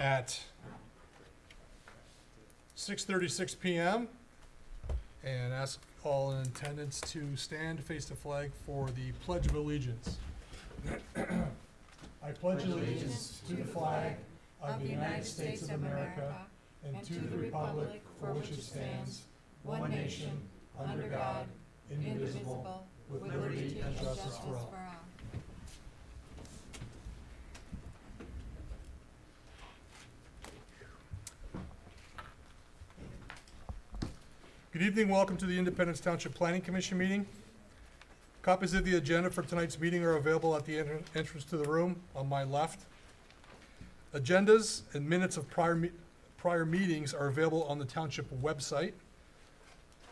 at 6:36 p.m. and ask all in attendance to stand, face the flag for the Pledge of Allegiance. I pledge allegiance to the flag of the United States of America and to the republic for which it stands, one nation, under God, indivisible, with liberty and justice for all. Good evening, welcome to the Independence Township Planning Commission meeting. Copies of the agenda for tonight's meeting are available at the entrance to the room on my left. Agendas and minutes of prior meetings are available on the township website.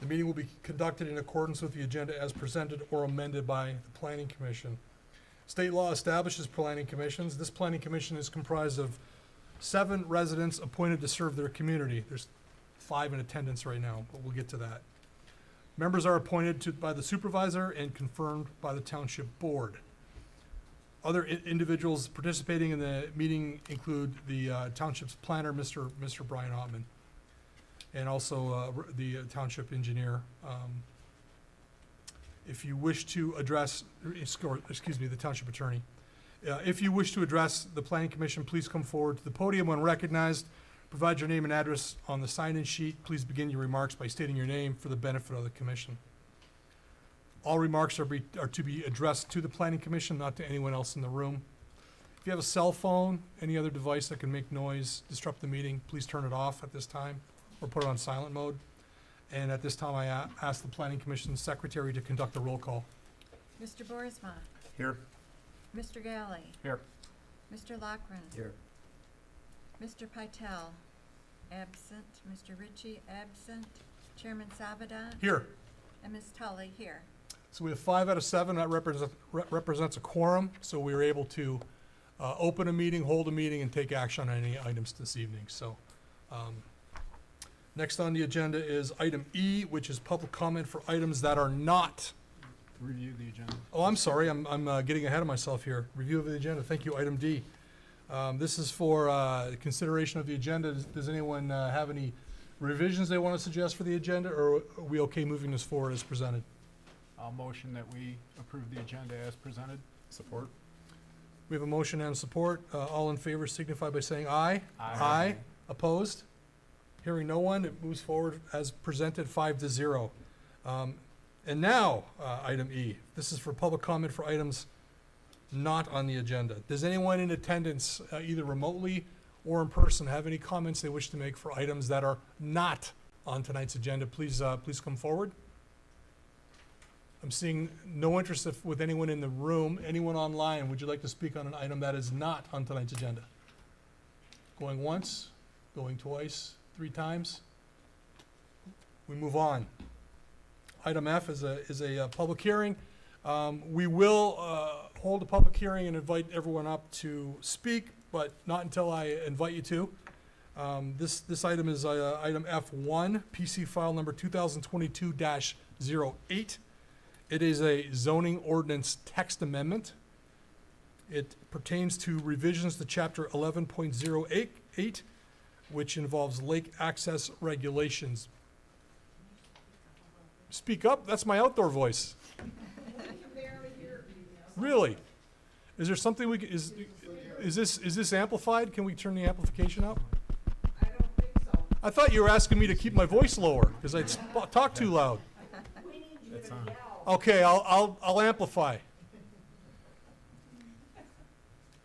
The meeting will be conducted in accordance with the agenda as presented or amended by the Planning Commission. State law establishes planning commissions. This planning commission is comprised of 7 residents appointed to serve their community. There's 5 in attendance right now, but we'll get to that. Members are appointed by the supervisor and confirmed by the township board. Other individuals participating in the meeting include the township's planner, Mr. Brian Ottman, and also the township engineer. If you wish to address, excuse me, the township attorney. If you wish to address the planning commission, please come forward to the podium when recognized. Provide your name and address on the sign-in sheet. Please begin your remarks by stating your name for the benefit of the commission. All remarks are to be addressed to the planning commission, not to anyone else in the room. If you have a cell phone, any other device that can make noise, disrupt the meeting, please turn it off at this time or put it on silent mode. And at this time, I ask the planning commission secretary to conduct a roll call. Mr. Boersma. Here. Mr. Galley. Here. Mr. Lochran. Here. Mr. Pytel, absent. Mr. Ritchie, absent. Chairman Sabada. Here. And Ms. Tully, here. So we have 5 out of 7. That represents a quorum. So we were able to open a meeting, hold a meeting, and take action on any items this evening. So next on the agenda is item E, which is public comment for items that are not. Review the agenda. Oh, I'm sorry. I'm getting ahead of myself here. Review of the agenda. Thank you. Item D. This is for consideration of the agenda. Does anyone have any revisions they want to suggest for the agenda, or are we okay moving this forward as presented? I'll motion that we approve the agenda as presented. Support. We have a motion and support. All in favor signify by saying aye. Aye. Opposed? Hearing no one, it moves forward as presented, 5-0. And now, item E. This is for public comment for items not on the agenda. Does anyone in attendance, either remotely or in person, have any comments they wish to make for items that are not on tonight's agenda? Please come forward. I'm seeing no interest with anyone in the room. Anyone online, would you like to speak on an item that is not on tonight's agenda? Going once, going twice, 3 times? We move on. Item F is a public hearing. We will hold a public hearing and invite everyone up to speak, but not until I invite you to. This item is item F1, PC file number 2022-08. It is a zoning ordinance text amendment. It pertains to revisions to chapter 11.08, which involves lake access regulations. Speak up, that's my outdoor voice. Really? Is there something we can, is this amplified? Can we turn the amplification up? I don't think so. I thought you were asking me to keep my voice lower because I'd talk too loud. We need you It's to on. yell. Okay, I'll amplify.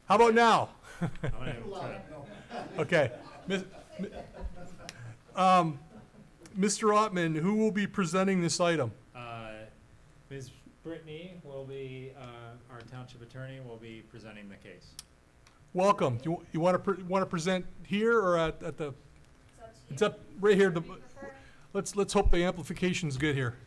How about now? Okay. Mr. Ottman, who will be presenting this item? Ms. Brittany will be, our township attorney will be presenting the case. Welcome. Do you want to present here or at the? It's up right here. Let's hope the amplification's good here.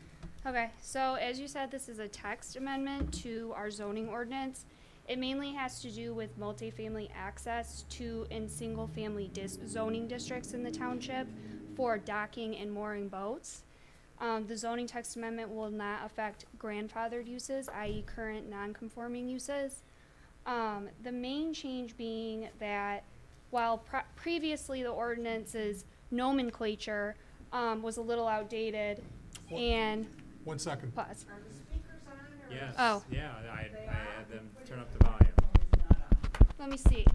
Okay, so as you said, this is a text amendment to our zoning ordinance. It mainly has to do with multifamily access to and single-family zoning districts in the township for docking and mooring boats. The zoning text amendment will not affect grandfathered uses, i.e. current non-conforming uses. The main change being that while previously the ordinance's nomenclature was a little outdated. What- And, 1 second. pause. Are the speakers on or? Yes, Oh. yeah, I had them turn up the volume. Let me see.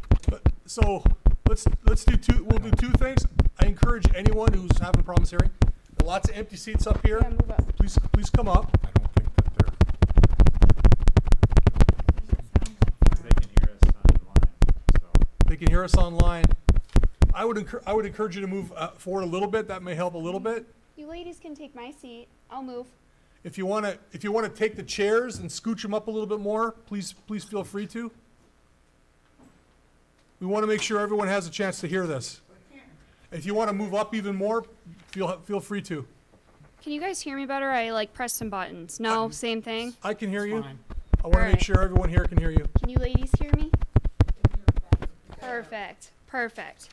So let's do two. We'll do two things. I encourage anyone who's having problems hearing. There are lots of empty seats up here. Yeah, move up. Please come up. I don't think that they're, They can hear us online, so. They can hear us online. I would encourage you to move forward a little bit. That may help a little bit. You ladies can take my seat. I'll move. If you want to take the chairs and scooch them up a little bit more, please feel free to. We want to make sure everyone has a chance to hear this. If you want to move up even more, feel free to. Can you guys hear me better? I pressed some buttons. No, same thing. I can hear it's you. fine. I want to make Alright. sure everyone here can hear you. Can you ladies hear me? Perfect. Perfect.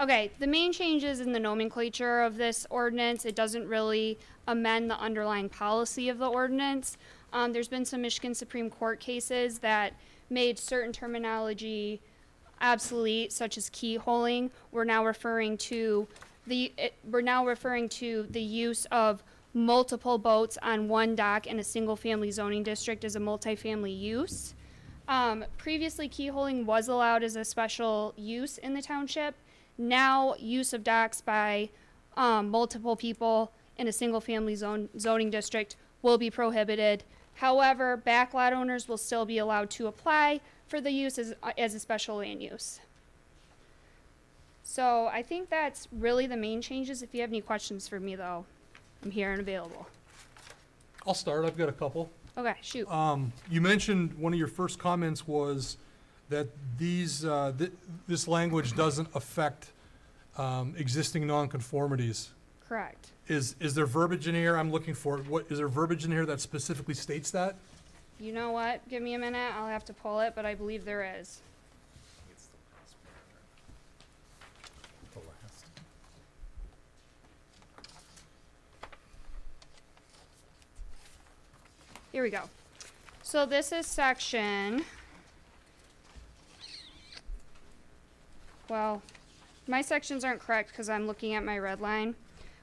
Okay, the main changes in the nomenclature of this ordinance, it doesn't really amend the underlying policy of the ordinance. There's been some Michigan Supreme Court cases that made certain terminology obsolete, such as keyholing. We're now referring to the use of multiple boats on one dock in a single-family zoning district as a multifamily use. Previously, keyholing was allowed as a special use in the township. Now, use of docks by multiple people in a single-family zoning district will be prohibited. However, backlot owners will still be allowed to apply for the use as a special land use. So I think that's really the main changes. If you have any questions for me, though, I'm here and available. I'll start. I've got a couple. Okay, shoot. You mentioned one of your first comments was that this language doesn't affect existing nonconformities. Correct. Is there verbiage in here? I'm looking for it. Is there verbiage in here that specifically states that? You know what? Give me a minute. I'll have to pull it, but I believe there is. the last. Here we go. So this is section, well, my sections aren't correct because I'm looking at my red line,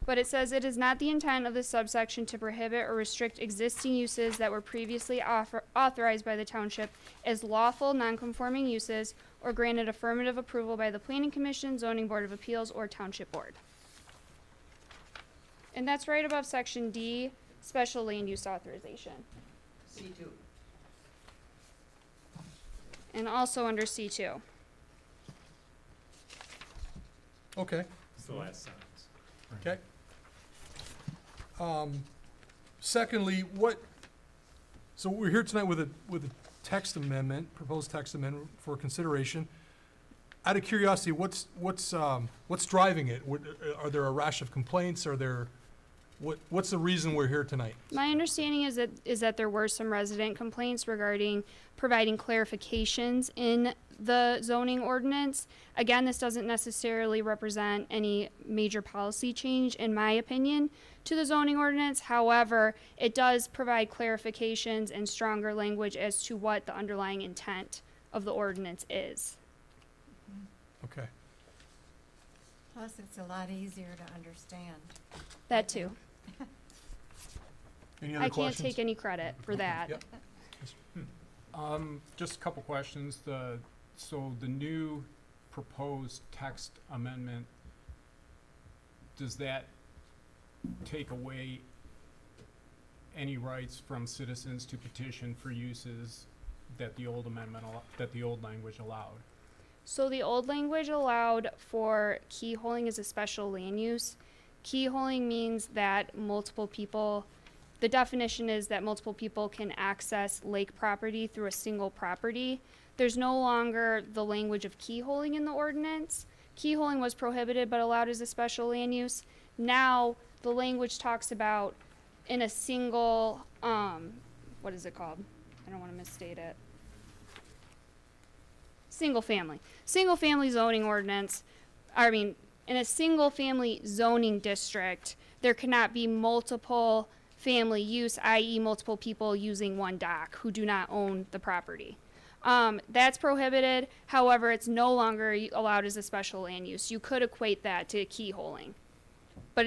but it says it is not the intent of this subsection to prohibit or restrict existing uses that were previously authorized by the township as lawful nonconforming uses or granted affirmative approval by the Planning Commission, Zoning Board of Appeals, or Township Board. And that's right above section D, special land use authorization. C2. And also under C2. Okay. It's the last sentence. Okay. Secondly, so we're here tonight with a text amendment, proposed text amendment for consideration. Out of curiosity, what's driving it? Are there a rash of complaints? What's the reason we're here tonight? My understanding is that there were some resident complaints regarding providing clarifications in the zoning ordinance. Again, this doesn't necessarily represent any major policy change, in my opinion, to the zoning ordinance. However, it does provide clarifications and stronger language as to what the underlying intent of the ordinance is. Okay. Plus, it's a lot easier to understand. That too. Any other I can't questions? take any credit for that. Yep. Just a couple questions. So the new proposed text amendment, does that take away any rights from citizens to petition for uses that the old language allowed? So the old language allowed for keyholing as a special land use. Keyholing means that multiple people, the definition is that multiple people can access lake property through a single property. There's no longer the language of keyholing in the ordinance. Keyholing was prohibited but allowed as a special land use. Now the language talks about in a single, what is it called? I don't want to misstate it. Single family zoning ordinance, in a single family zoning district, there cannot be multiple family use, i.e. multiple people using one dock who do not own the property. That's prohibited. However, it's no longer allowed as a special land use. You could equate that to keyholing, but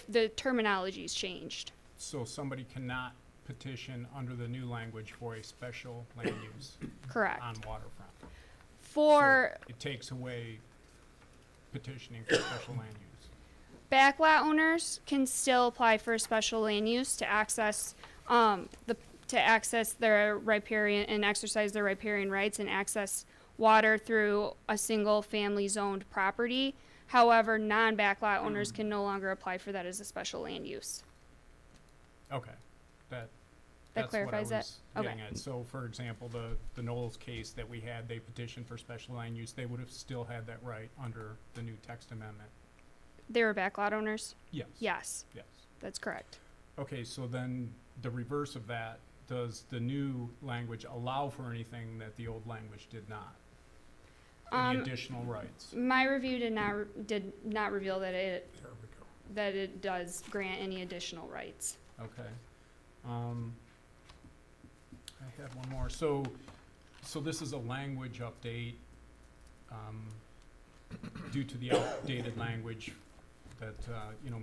the terminology's changed. So somebody cannot petition under the new language for a special land use Correct. on waterfront. For So it takes away petitioning for special land use. backlot owners can still apply for a special land use to access their riparian and exercise their riparian rights and access water through a single family zoned property. However, non-backlot owners can no longer apply for that as a special land use. Okay, that's clarifies what I it? was Okay. getting at. So for example, the Knowles case that we had, they petitioned for special land use, they would have still had that right under the new text amendment. They were backlot owners? Yes. Yes, Yes. that's correct. Okay, so then the reverse of that, does the new language allow for anything that the old language did not? Any additional rights? My review did not reveal that it does grant any additional rights. Okay. I had one more. So this is a language update, due to the outdated language that,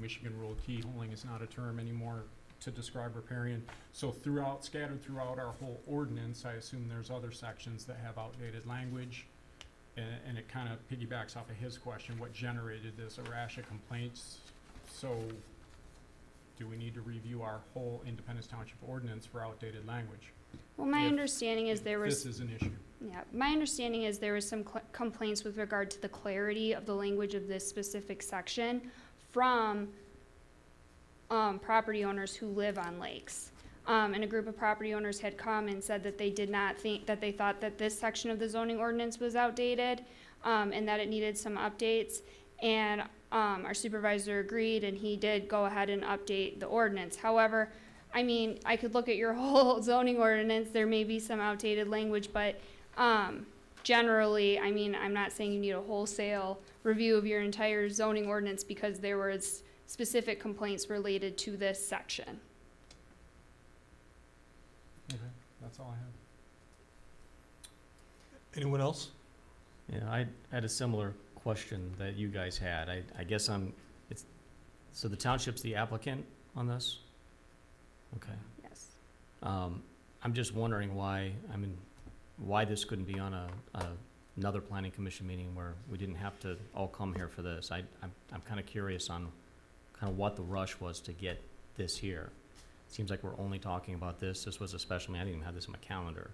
Michigan rule keyholing is not a term anymore to describe riparian. So scattered throughout our whole ordinance, I assume there's other sections that have outdated language. And it kind of piggybacks off of his question, what generated this, a rash of complaints? So do we need to review our whole Independence Township ordinance for outdated language? Well, my If- understanding is there was. This is an issue. Yeah, my understanding is there was some complaints with regard to the clarity of the language of this specific section from property owners who live on lakes. And a group of property owners had come and said that they did not think, that they thought that this section of the zoning ordinance was outdated, and that it needed some updates. And our supervisor agreed, and he did go ahead and update the ordinance. However, I mean, I could look at your whole zoning ordinance, there may be some outdated language, but generally, I mean, I'm not saying you need a wholesale review of your entire zoning ordinance because there was specific complaints related to this section. Okay, that's all I have. Anyone else? Yeah, I had a similar question that you guys had. I guess so the township's the applicant on this? Okay. Yes. I'm just wondering why this couldn't be on another planning commission meeting where we didn't have to all come here for this. I'm kind of curious on kind of what the rush was to get this here. Seems like we're only talking about this. This was a special meeting. I didn't even have this in my calendar.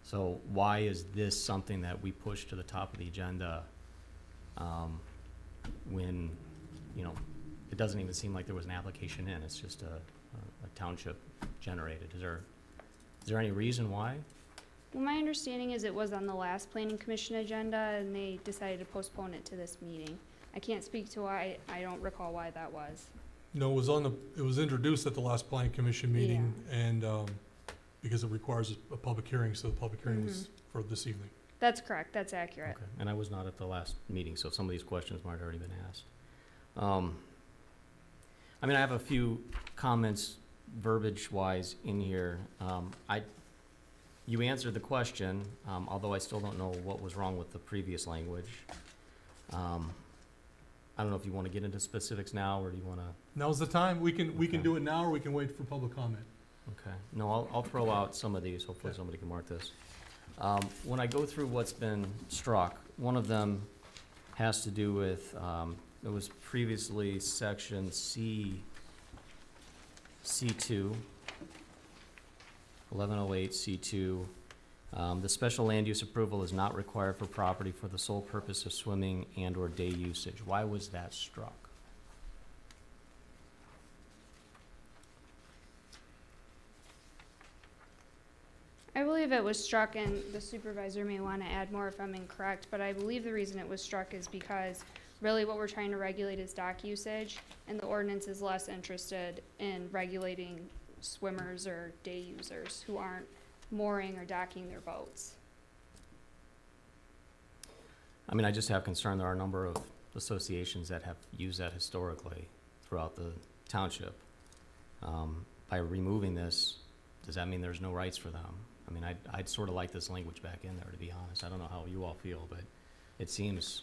So why is this something that we push to the top of the agenda when, it doesn't even seem like there was an application in. It's just a township generated. Is there any reason why? Well, my understanding is it was on the last planning commission agenda and they decided to postpone it to this meeting. I can't speak to why, I don't recall why that was. No, it was introduced at the last planning commission meeting, and, because it requires a public hearing, so the public hearing was for this evening. That's correct, that's accurate. Okay. And I was not at the last meeting, so some of these questions might have already been asked. I have a few comments verbiage-wise in here. You answered the question, although I still don't know what was wrong with the previous language. I don't know if you want to get into specifics now, or do you want to? Now's the time. We can Okay. do it now, or we can wait for public comment. Okay, no, I'll throw out some of these, hopefully Okay. somebody can mark this. When I go through what's been struck, one of them has to do with, it was previously section C2, 1108 C2. The special land use approval is not required for property for the sole purpose of swimming and/or day usage. Why was that struck? I believe it was struck, and the supervisor may want to add more if I'm incorrect, but I believe the reason it was struck is because really what we're trying to regulate is dock usage, and the ordinance is less interested in regulating swimmers or day users who aren't mooring or docking their boats. I just have concern, there are a number of associations that have used that historically throughout the township. By removing this, does that mean there's no rights for them? I mean, I'd sort of like this language back in there, to be honest. I don't know how you all feel, but it seems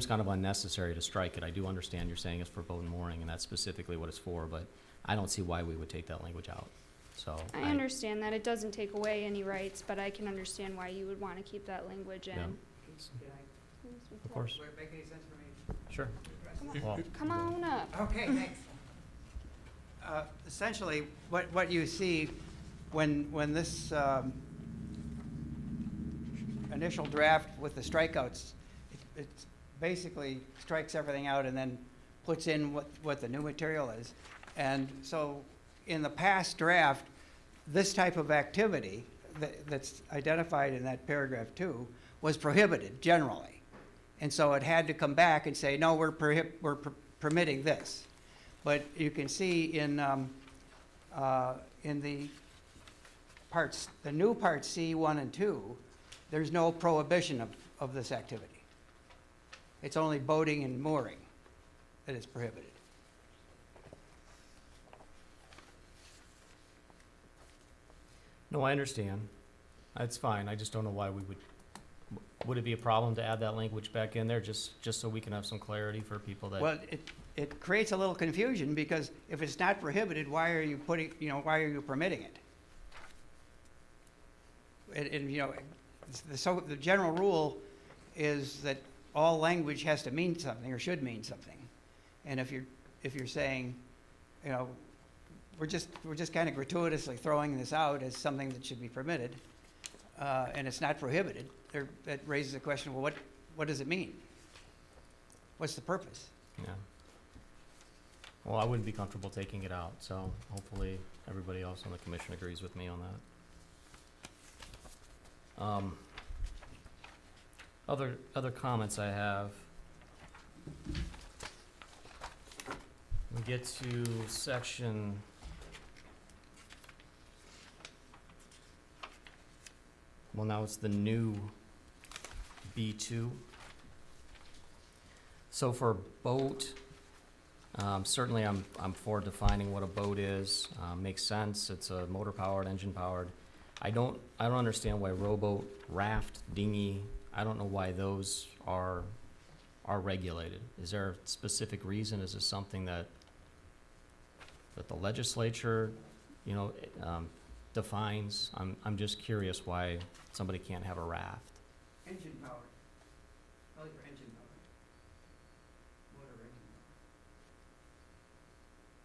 kind of unnecessary to strike it. I do understand you're saying it's for boat and mooring, and that's specifically what it's for, but I don't see why we would take that language out. So I understand that it doesn't take away any rights, but I can understand why you would want to keep that language in. Yeah. Can I, Of course. would it make any sense for me? Sure. to Well, Come on up. address? Okay, thanks. Essentially, what you see when this initial draft with the strikeouts, it basically strikes everything out and then puts in what the new material is. And so in the past draft, this type of activity that's identified in that paragraph 2 was prohibited generally. And so it had to come back and say, no, we're permitting this. But you can see in the parts, the new parts C, 1, and 2, there's no prohibition of this activity. It's only boating and mooring that is prohibited. no, I understand. That's fine. I just don't know why we would it be a problem to add that language back in there just so we can have some clarity for people that? Well, it creates a little confusion because if it's not prohibited, why are you why are you permitting it? And the general rule is that all language has to mean something or should mean something. And if you're saying, we're just kind of gratuitously throwing this out as something that should be permitted, and it's not prohibited, that raises the question, well, what does it mean? What's the purpose? Yeah. Well, I wouldn't be comfortable taking it out, so hopefully everybody else on the commission agrees with me on that. Other comments I have. We get to section now it's the new B2. So for boat, certainly I'm for defining what a boat is. Makes sense. It's a motor powered, engine powered. I don't understand why rowboat, raft, dinghy, I don't know why those are regulated. Is there a specific reason? Is this something that the legislature, defines? I'm just curious why somebody can't have a raft. Engine powered. Probably for engine powered. Motor engine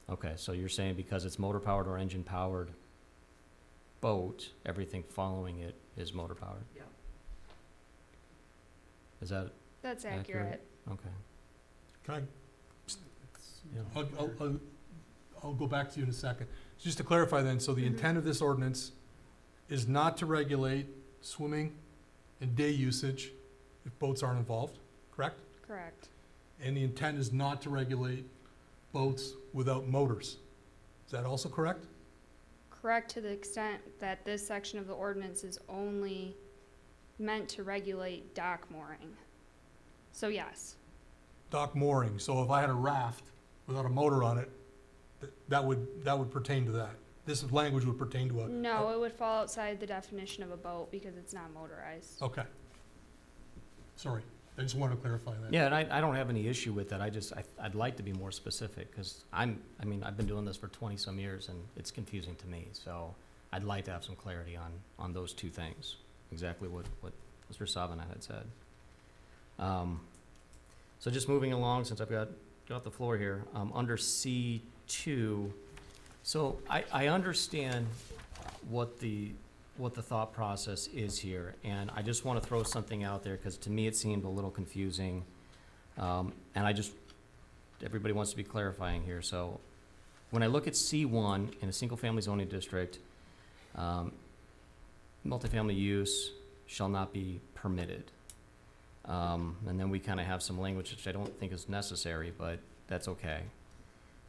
powered. Okay, so you're saying because it's motor powered or engine powered boat, everything following it is motor powered? Yeah. Is that That's accurate? accurate. Okay. Can Yeah. I'll go back to you in a second. Just to clarify then, so the intent of this ordinance is not to regulate swimming and day usage if boats aren't involved, correct? Correct. And the intent is not to regulate boats without motors. Is that also correct? Correct to the extent that this section of the ordinance is only meant to regulate dock mooring. So yes, Dock mooring, so if I had a raft without a motor on it, that would pertain to that. This language would pertain to a. no, it would fall outside the definition of a boat because it's not motorized. Okay. Sorry, I just wanted to clarify that. Yeah, and I don't have any issue with that. I'd like to be more specific because I've been doing this for 20-some years and it's confusing to me. So I'd like to have some clarity on those two things, exactly what Mr. Savana had said. So just moving along, since I've got the floor here, under C2, so I understand what the thought process is here, and I just want to throw something out there because to me it seemed a little confusing, and everybody wants to be clarifying here. So when I look at C1 in a single-family zoning district, multifamily use shall not be permitted. And then we kind of have some language which I don't think is necessary, but that's okay.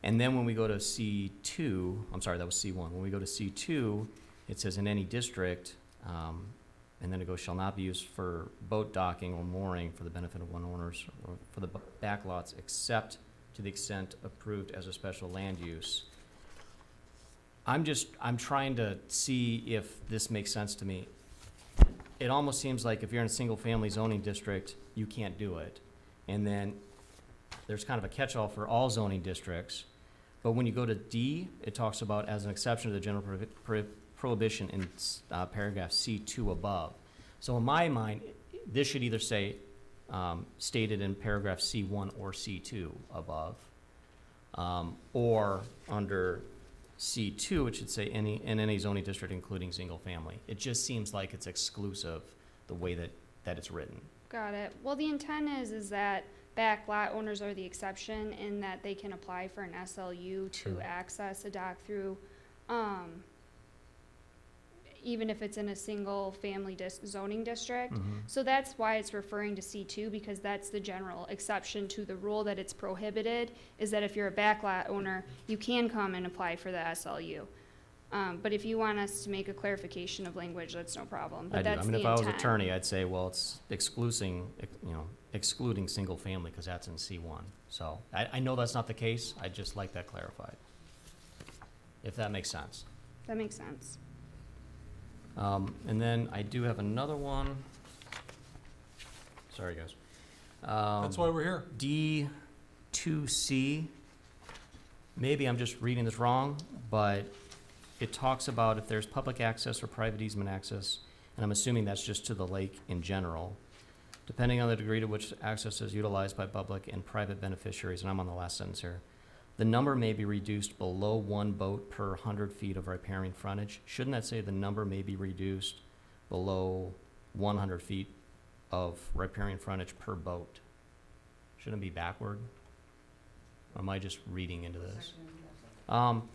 And then when we go to C2, I'm sorry, that was C1. When we go to C2, it says in any district, and then it goes, shall not be used for boat docking or mooring for the benefit of one owners or for the backlots except to the extent approved as a special land use. I'm trying to see if this makes sense to me. It almost seems like if you're in a single-family zoning district, you can't do it. And then there's kind of a catch-all for all zoning districts. But when you go to D, it talks about as an exception to the general prohibition in paragraph C2 above. So in my mind, this should either say stated in paragraph C1 or C2 above. Or under C2, it should say in any zoning district including single family. It just seems like it's exclusive the way that it's written. Got it. Well, the intent is that back lot owners are the exception in that they can apply for an SLU to True. access a dock through, even if it's in a single family zoning district. So that's why it's referring to C2, because that's the general exception to the rule that it's prohibited, is that if you're a backlot owner, you can come and apply for the SLU. But if you want us to make a clarification of language, that's no problem, but that's the if I was intent. attorney, I'd say, well, it's excluding single family, because that's in C1. So I know that's not the case. I'd just like that clarified, if that makes sense. That makes sense. And then I do have another one. Sorry, guys. That's why we're here. D2C, maybe I'm just reading this wrong, but it talks about if there's public access or private easement access, and I'm assuming that's just to the lake in general, depending on the degree to which access is utilized by public and private beneficiaries, and I'm on the last sentence here, the number may be reduced below one boat per 100 feet of riparian frontage. Shouldn't that say the number may be reduced below 100 feet of riparian frontage per boat? Shouldn't it be backward? Or am I just reading into this?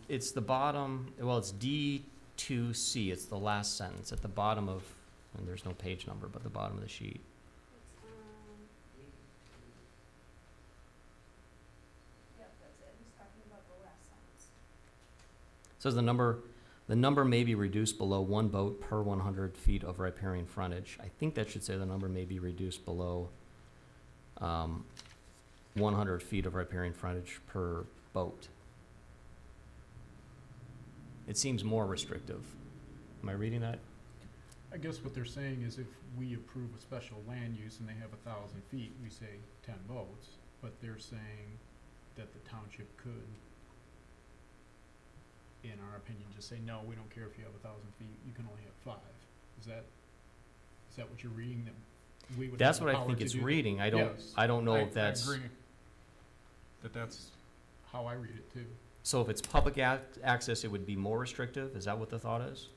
It's the bottom, well, it's D2C, it's the last sentence at the bottom of, and there's no page number, but the bottom of the sheet. Yep, that's it. He's talking about the last sentence. It says the number may be reduced below one boat per 100 feet of riparian frontage. I think that should say the number may be reduced below 100 feet of riparian frontage per boat. It seems more restrictive. Am I reading that? I guess what they're saying is if we approve a special land use and they have 1,000 feet, we say 10 boats, but they're saying that the township could, in our opinion, just say, no, we don't care if you have 1,000 feet, you can only have 5. Is that what you're reading, that we would have That's the what I power think to it's do that? reading. Yes. I don't know if that's. I agree that that's how I read it too. So if it's public access, it would be more restrictive? Is that what the thought is?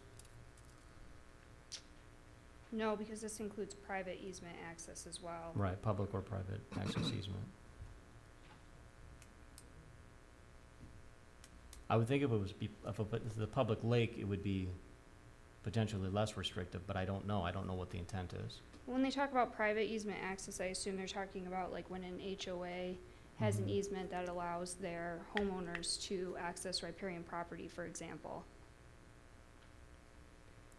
No, because this includes private easement access as well. Right, public or private access easement. I would think if it was, if it was the public lake, it would be potentially less restrictive, but I don't know. I don't know what the intent is. When they talk about private easement access, I assume they're talking about like when an HOA has an Mhm. easement that allows their homeowners to access riparian property, for example.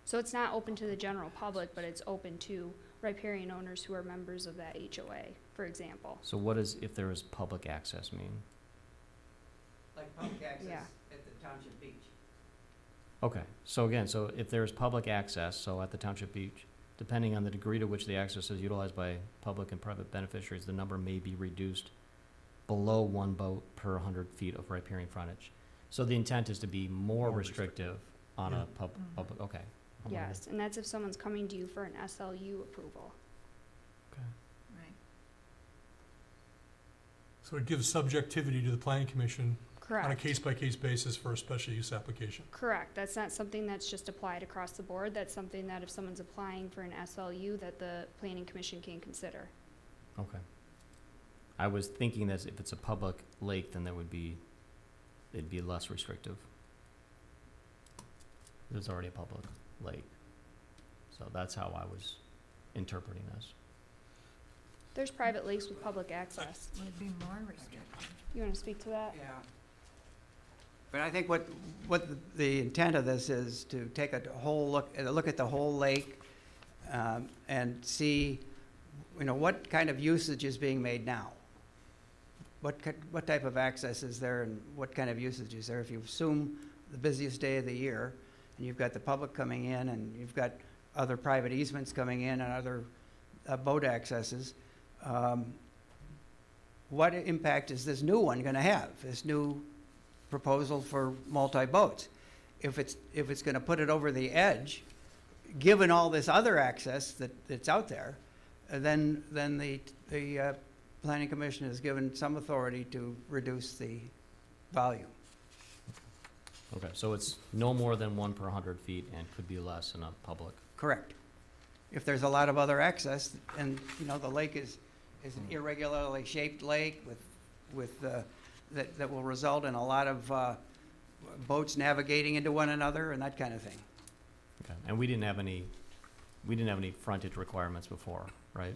So it's not open to the general public, but it's open to riparian owners who are members of that HOA, for example. So what does if there is public access mean? Like public access Yeah. at the township beach. Okay, so again, so if there's public access, so at the township beach, depending on the degree to which the access is utilized by public and private beneficiaries, the number may be reduced below one boat per 100 feet of riparian frontage. So the intent is to be more More restrictive on a Yeah. public, okay. I'm with Yes, and that's if someone's coming to you for an SLU approval. you. Okay. Right. So it gives subjectivity to the planning commission on a Correct. case-by-case basis for a special use application. Correct. That's not something that's just applied across the board. That's something that if someone's applying for an SLU, that the planning commission can consider. Okay. I was thinking that if it's a public lake, then it'd be less restrictive. There's already a public lake. So that's how I was interpreting this. There's private lakes with public access. Would be more restrictive. You want to speak to that? Yeah. But I think what the intent of this is to take a look at the whole lake, and see, what kind of usage is being made now. What type of access is there and what kind of usage is there? If you assume the busiest day of the year, and you've got the public coming in, and you've got other private easements coming in and other boat accesses, what impact is this new one gonna have, this new proposal for multi-boats? If it's gonna put it over the edge, given all this other access that's out there, then the planning commission is given some authority to reduce the volume. Okay, so it's no more than 1 per 100 feet and could be less in a public. Correct. If there's a lot of other access, and, you know, the lake is an irregularly shaped lake that will result in a lot of boats navigating into one another and that kind of thing. Okay, and we didn't have any frontage requirements before, right?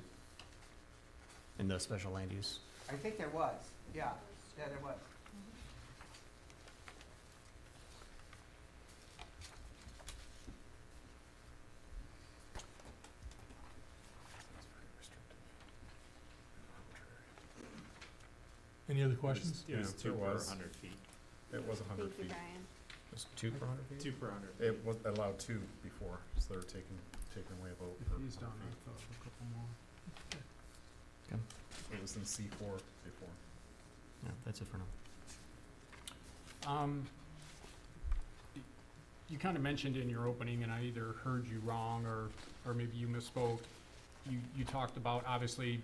In the special land use? I think there was, yeah, there was. Any other questions? It was 2 per 100 feet. It was 100 Thank you, feet. Brian. It's 2 per 100 feet? 2 per 100. It was allowed 2 before, so they're taking away a boat If per he's done, 100 I feet. thought a couple more. It was in C4 before. Yeah, that's it for now. You kind of mentioned in your opening, and I either heard you wrong or maybe you misspoke. You talked about, obviously,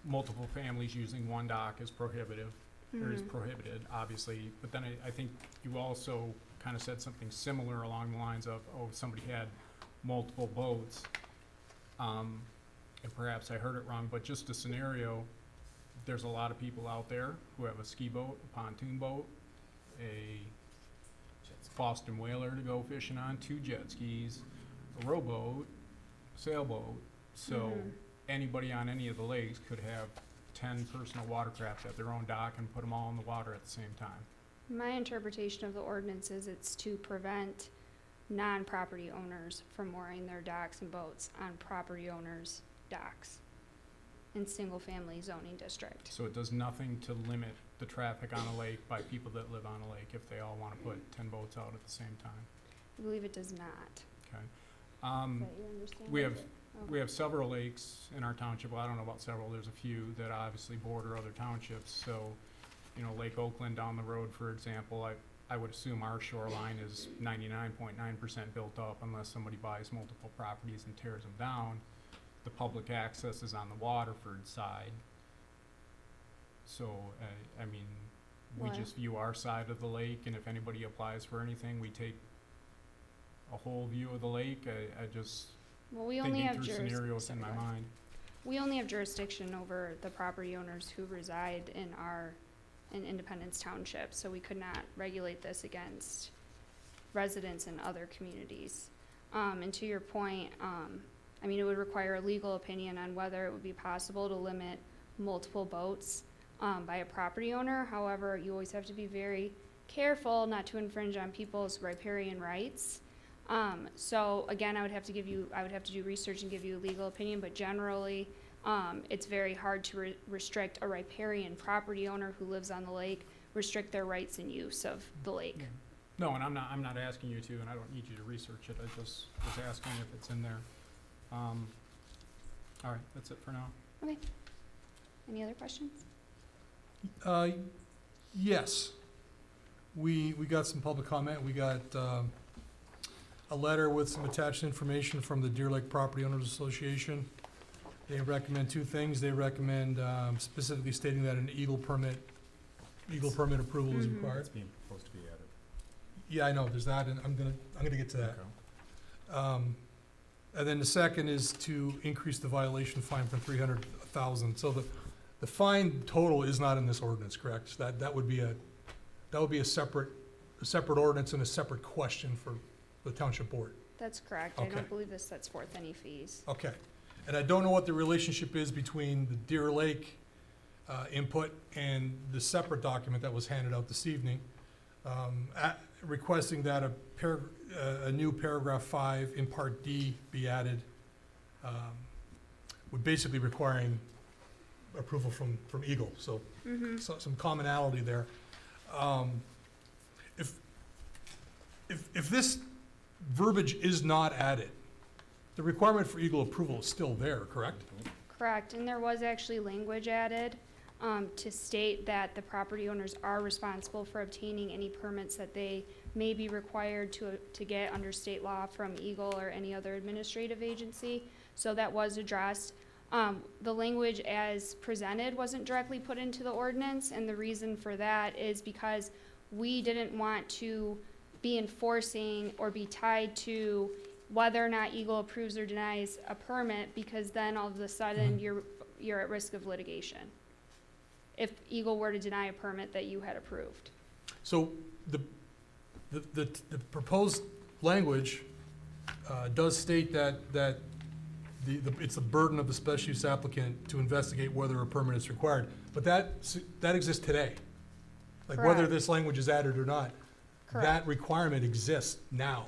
multiple families using one dock is prohibitive, or is prohibited, obviously. But then I think you also kind of said something similar along the lines of, oh, if somebody had multiple boats, and perhaps I heard it wrong, but just a scenario, there's a lot of people out there who have a ski boat, a pontoon boat, a Boston whaler to go fishing on, 2 jet skis, a rowboat, sailboat. So anybody on any of the lakes could have 10 personal watercraft at their own dock and put them all in the water at the same time. My interpretation of the ordinance is it's to prevent non-property owners from mooring their docks and boats on property owners' docks in single-family zoning district. So it does nothing to limit the traffic on a lake by people that live on a lake if they all want to put 10 boats out at the same time, I believe it does not. okay? Is that your understanding? We have several lakes in our township, well, I don't know about several, there's a few that obviously border other townships, so, you know, Lake Oakland down the road, for example, I would assume our shoreline is 99.9% built up unless somebody buys multiple properties and tears them down. The public access is on the Waterford side. So, I mean, we Why? just view our side of the lake, and if anybody applies for anything, we take a whole view of the lake. I just Well, we only thinking have through scenarios in my mind. We only have jurisdiction over the property owners who reside in Independence Township, so we could not regulate this against residents in other communities. And to your point, I mean, it would require a legal opinion on whether it would be possible to limit multiple boats by a property owner. However, you always have to be very careful not to infringe on people's riparian rights. So again, I would have to do research and give you a legal opinion, but generally, it's very hard to restrict a riparian property owner who lives on the lake, restrict their rights and use of the lake. No, and I'm not asking you to, and I don't need you to research it, I just was asking if it's in there. All right, that's it for now. Okay. Any other questions? Yes. We got some public comment. We got a letter with some attached information from the Deer Lake Property Owners Association. They recommend 2 things. They recommend specifically stating that an eagle permit approval is required. It's being supposed to be added. Yeah, I know, there's that, and I'm gonna get to that. Okay. And then the second is to increase the violation fine from 300 to 1,000. So the fine total is not in this ordinance, correct? So that would be a separate ordinance and a separate question for the township board. That's correct. I Okay. don't believe this sets forth any fees. Okay. And I don't know what the relationship is between the Deer Lake input and the separate document that was handed out this evening, requesting that a new paragraph 5 in Part D be added, would basically requiring approval from Eagle, so some commonality there. if this verbiage is not added, the requirement for Eagle approval is still there, correct? Correct, and there was actually language added to state that the property owners are responsible for obtaining any permits that they may be required to get under state law from Eagle or any other administrative agency. So that was addressed. The language as presented wasn't directly put into the ordinance, and the reason for that is because we didn't want to be enforcing or be tied to whether or not Eagle approves or denies a permit, because then all of a sudden you're at risk of litigation if Eagle were to deny a permit that you had approved. So the proposed language does state that it's the burden of the special use applicant to investigate whether a permit is required. But that exists today. Like whether Correct. this language is added or not, that Correct. requirement exists now.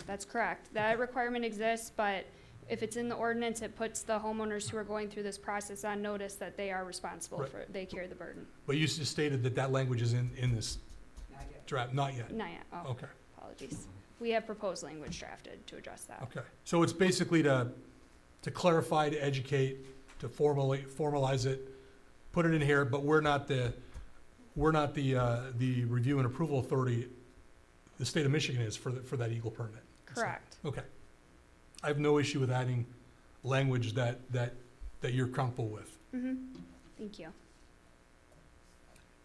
That's correct. That requirement exists, but if it's in the ordinance, it puts the homeowners who are going through this process on notice that they are responsible Right. for, they carry the burden. But you just stated that language is in this Not yet. draft, not yet. Not yet. Oh, Okay, apologies. We have proposed language drafted to address that. okay. So it's basically to clarify, to educate, to formalize it, put it in here, but we're not the review and approval authority. The state of Michigan is for that Eagle permit. Correct. Okay. I have no issue with adding language that you're comfortable with. Mm-hmm. Thank you.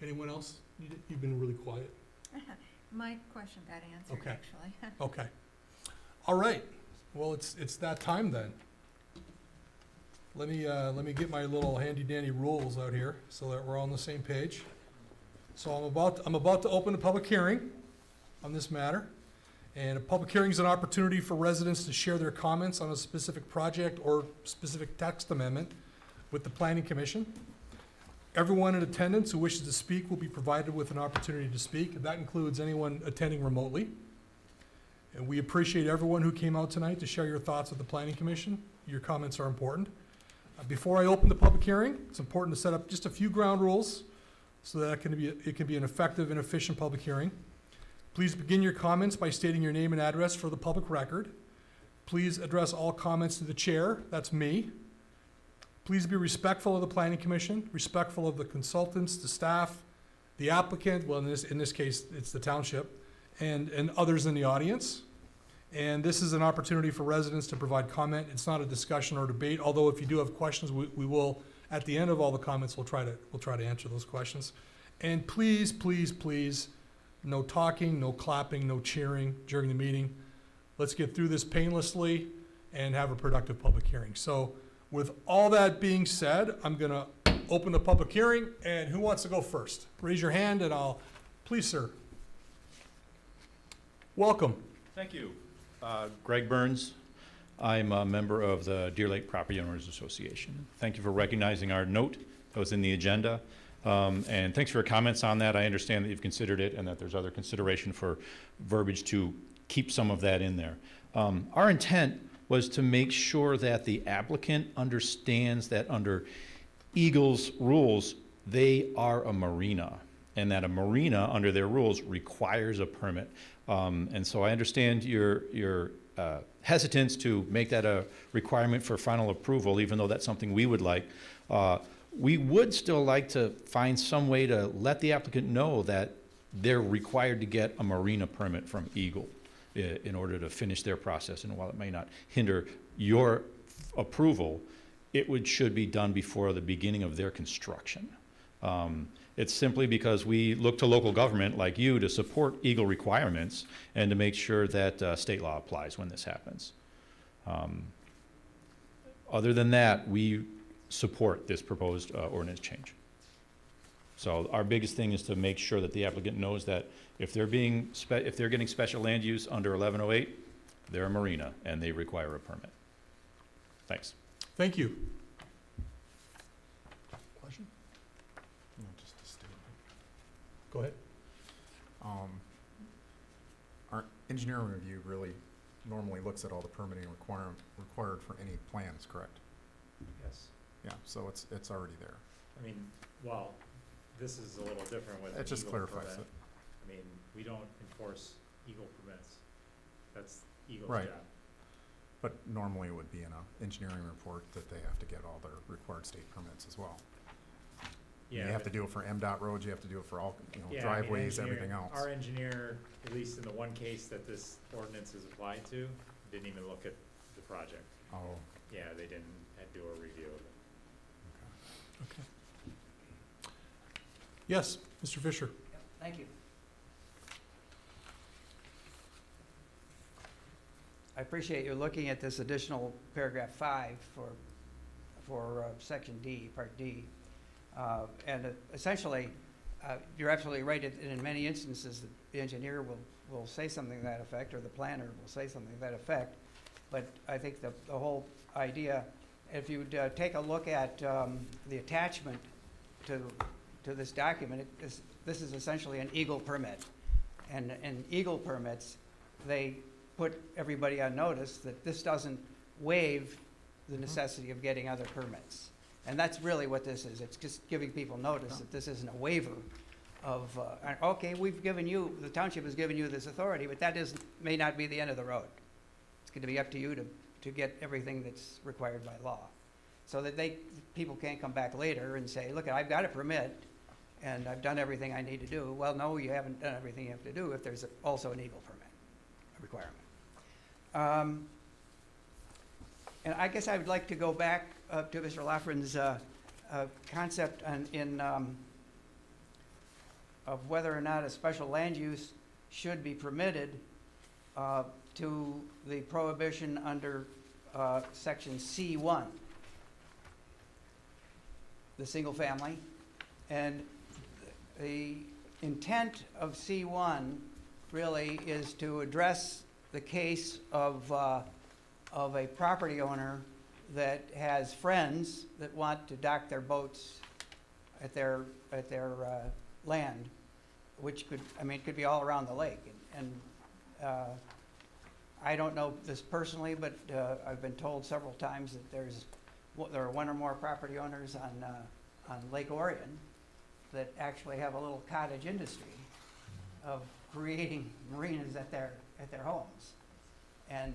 Anyone else? You've been really quiet. My question got answered, Okay. actually. Okay. All right. Well, it's that time then. Let me get my little handy dandy rules out here so that we're all on the same page. So I'm about to open a public hearing on this matter. And a public hearing is an opportunity for residents to share their comments on a specific project or specific text amendment with the Planning Commission. Everyone in attendance who wishes to speak will be provided with an opportunity to speak. That includes anyone attending remotely. And we appreciate everyone who came out tonight to share your thoughts with the Planning Commission. Your comments are important. Before I open the public hearing, it's important to set up just a few ground rules so that it can be an effective and efficient public hearing. Please begin your comments by stating your name and address for the public record. Please address all comments to the chair, that's me. Please be respectful of the Planning Commission, respectful of the consultants, the staff, the applicant, well, in this case, it's the township, and others in the audience. And this is an opportunity for residents to provide comment. It's not a discussion or debate, although if you do have questions, we will, at the end of all the comments, we'll try to answer those questions. And please, please, please, no talking, no clapping, no cheering during the meeting. Let's get through this painlessly and have a productive public hearing. So with all that being said, I'm gonna open the public hearing, and who wants to go first? Raise your hand and please, sir. Welcome. Thank you. Greg Burns. I'm a member of the Deer Lake Property Owners Association. Thank you for recognizing our note that was in the agenda. And thanks for your comments on that. I understand that you've considered it and that there's other consideration for verbiage to keep some of that in there. Our intent was to make sure that the applicant understands that under Eagle's rules, they are a marina, and that a marina, under their rules, requires a permit. And so I understand your hesitance to make that a requirement for final approval, even though that's something we would like. We would still like to find some way to let the applicant know that they're required to get a marina permit from Eagle in order to finish their process. And while it may not hinder your approval, it should be done before the beginning of their construction. It's simply because we look to local government like you to support Eagle requirements and to make sure that state law applies when this happens. Other than that, we support this proposed ordinance change. So our biggest thing is to make sure that the applicant knows that if they're getting special land use under 1108, they're a marina and they require a permit. Thanks. Thank you. Question? No, just a statement. Go ahead. Our engineering review really normally looks at all the permitting required for any plans, correct? Yes. Yeah, so it's already there. I mean, well, this is a little different with. It just Eagle clarifies permit. it. I mean, we don't enforce Eagle permits. That's Eagle's Right. job. But normally it would be in a engineering report that they have to get all their required state permits as well. You have to do it for MDOT roads, you have to do it for all, Yeah, I mean, driveways, engineer- everything else. Our engineer, at least in the one case that this ordinance is applied to, didn't even look at the project. Oh, Yeah, they didn't do a review of it. Okay. Yes, Mr. Fisher. Thank you. I appreciate you looking at this additional paragraph 5 for section D, part D. And essentially, you're absolutely right, in many instances, the engineer will say something to that effect, or the planner will say something to that effect. But I think the whole idea, if you'd take a look at the attachment to this document, this is essentially an Eagle permit. And Eagle permits, they put everybody on notice that this doesn't waive the necessity of getting other permits. And that's really what this is. It's just giving people notice that this isn't a waiver of, okay, the township has given you this authority, but that may not be the end of the road. It's going to be up to you to get everything that's required by law. So that people can't come back later and say, look, I've got a permit and I've done everything I need to do. Well, no, you haven't done everything you have to do if there's also an Eagle permit requirement. And I guess I would like to go back to Mr. Loughran's concept of whether or not a special land use should be permitted to the prohibition under section C1, the single family. And the intent of C1 really is to address the case of a property owner that has friends that want to dock their boats at their land, which could be all around the lake. And I don't know this personally, but I've been told several times that there are one or more property owners on Lake Orion that actually have a little cottage industry of creating marinas at their homes, and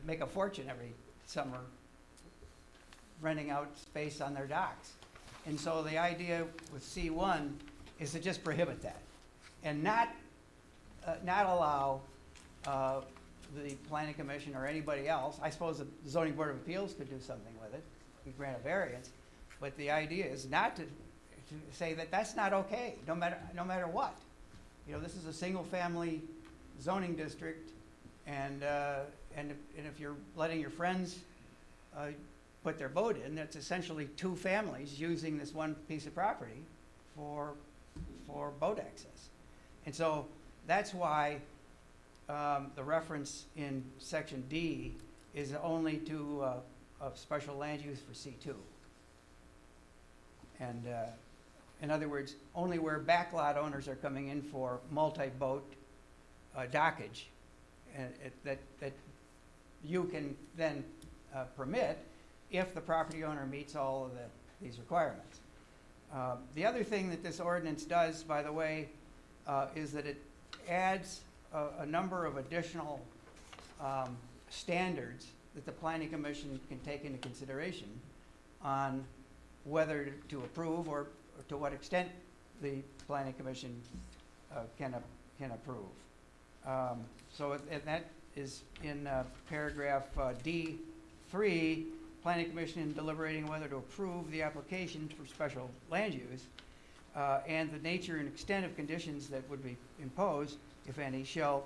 make a fortune every summer renting out space on their docks. And so the idea with C1 is to just prohibit that and not allow the planning commission or anybody else. I suppose the zoning board of appeals could do something with it, could grant a variance, but the idea is not to say that that's not okay, no matter what. This is a single family zoning district, and if you're letting your friends put their boat in, that's essentially two families using this one piece of property for boat access. And so that's why the reference in section D is only to a special land use for C2. And in other words, only where backlot owners are coming in for multi-boat dockage, and that you can then permit if the property owner meets all of these requirements. The other thing that this ordinance does, by the way, is that it adds a number of additional standards that the Planning Commission can take into consideration on whether to approve or to what extent the Planning Commission can approve. So that is in paragraph D3, Planning Commission in deliberating whether to approve the application for special land use and the nature and extent of conditions that would be imposed, if any, shall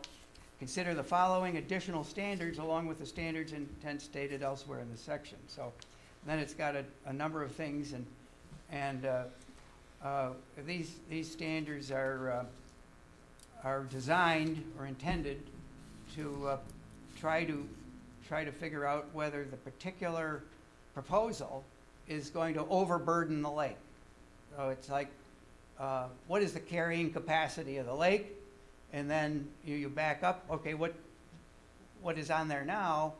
consider the following additional standards along with the standards and intent stated elsewhere in the section. So then it's got a number of things, and these standards are designed or intended to try to figure out whether the particular proposal is going to overburden the lake. So it's like, what is the carrying capacity of the lake? And then you back up, okay, what is on there now,